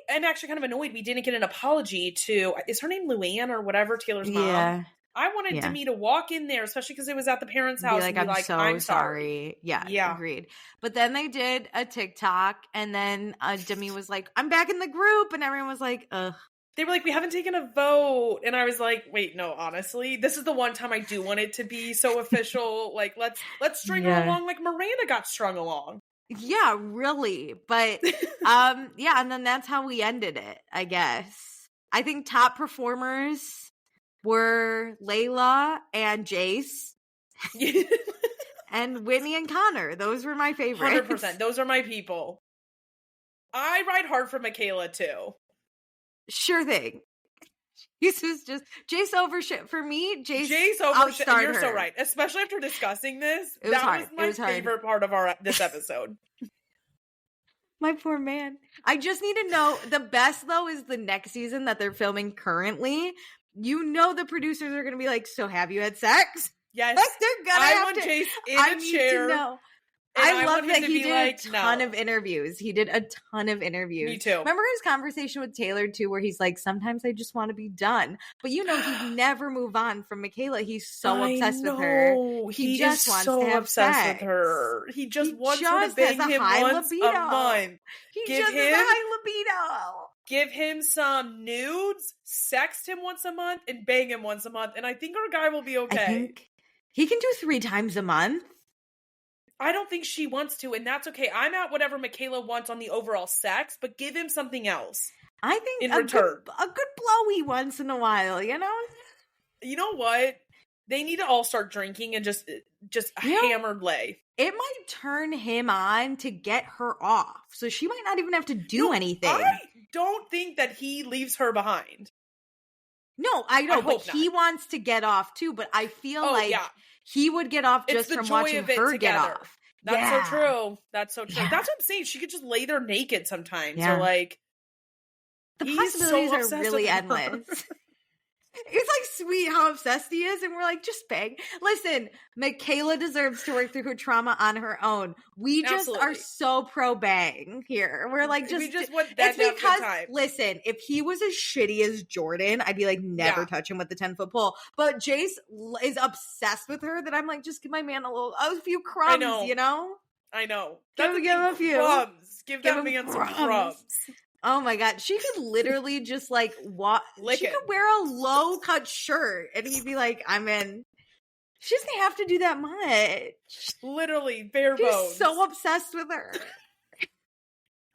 I'm actually kind of annoyed we didn't get an apology to, is her name Luann or whatever, Taylor's mom? I wanted Demi to walk in there, especially because it was at the parents' house. Be like, and be I'm like, so I'm sorry. Yeah, agreed. But then they did a TikTok, and then Demi was like, I'm back in the group, and everyone was like, ugh. They were like, we haven't taken a vote. And I was like, wait, no, honestly, this is the one time I do want it to be so official. Like, let's string her along like Miranda got strung along. Yeah, really. But, yeah, and then that's how we ended it, I guess. I think top performers were Layla and Jace. And Whitney and Connor. Those were my favorites. 100%. Those are my people. I ride hard for Mikayla, too. Sure thing. This was just Jace over shit for me. Jace over shit. You're her. So right. Especially after discussing this. Was my favorite part of this episode. My poor man. I just need to know, the best though is the next season that they're filming currently. You know the producers are going to be like, so have you had sex? Yes. Like they're gonna have to. Jace in a chair. To know. I love that he did a ton of interviews. He did a ton of interviews. Me too. Remember his conversation with Taylor too, where he's like, sometimes I just want to be done. But you know, he'd never move on from Mikayla. He's so obsessed with her. He just wants to have sex with her. He just wants her to bang him once a month. He just has a high libido. Give him some nudes, sext him once a month, and bang him once a month. And I think our guy will be okay. I think he can do 3 times a month. I don't think she wants to, and that's okay. I'm at whatever Mikayla wants on the overall sex, but give him something else. I think in return. A good blowy once in a while, you know? You know what? They need to all start drinking and just hammered lay. It might turn him on to get her off, so she might not even have to do anything. I don't think that he leaves her behind. No, I know, but he wants to get off too, but I feel he would get off just from watching her get off. That's so true. That's so true. Yeah. That's what I'm saying. She could just lay there naked sometimes. Or like, the possibilities are really endless. It's like sweet how obsessed he is, and we're like, just bang. Listen, Mikayla deserves to work through her trauma on her own. We just are so pro bang here. We're like, we just want that it's because time. Listen, if he was as shitty as Jordan, I'd be like, never touch him with the 10-foot pole. But Jace is obsessed with her that I'm like, just give my man a few crumbs, you know? I know. Give him a few crumbs. Give that man some crumbs. Oh my God. She could literally just like she could wear a low cut shirt and he'd be like, I'm in. She doesn't have to do that much. Literally, bare bones. He's so obsessed with her.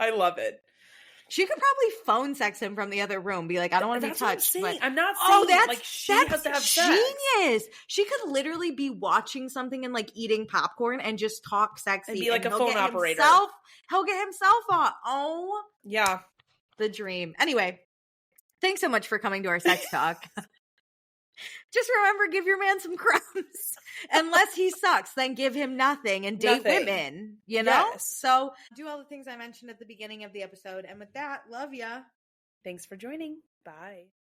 I love it. She could probably phone sex him from the other room. Be like, I don't want to be touched. I'm not saying that's like she has to have genius. Sex. She could literally be watching something and like eating popcorn and just talk sexy. And be like a phone operator. He'll get himself on. Oh. Yeah. The dream. Anyway, thanks so much for coming to our sex talk. Just remember, give your man some crumbs. Unless he sucks, then give him nothing and date women, you know? Yes. So do all the things I mentioned at the beginning of the episode. And with that, love ya. Thanks for joining. Bye.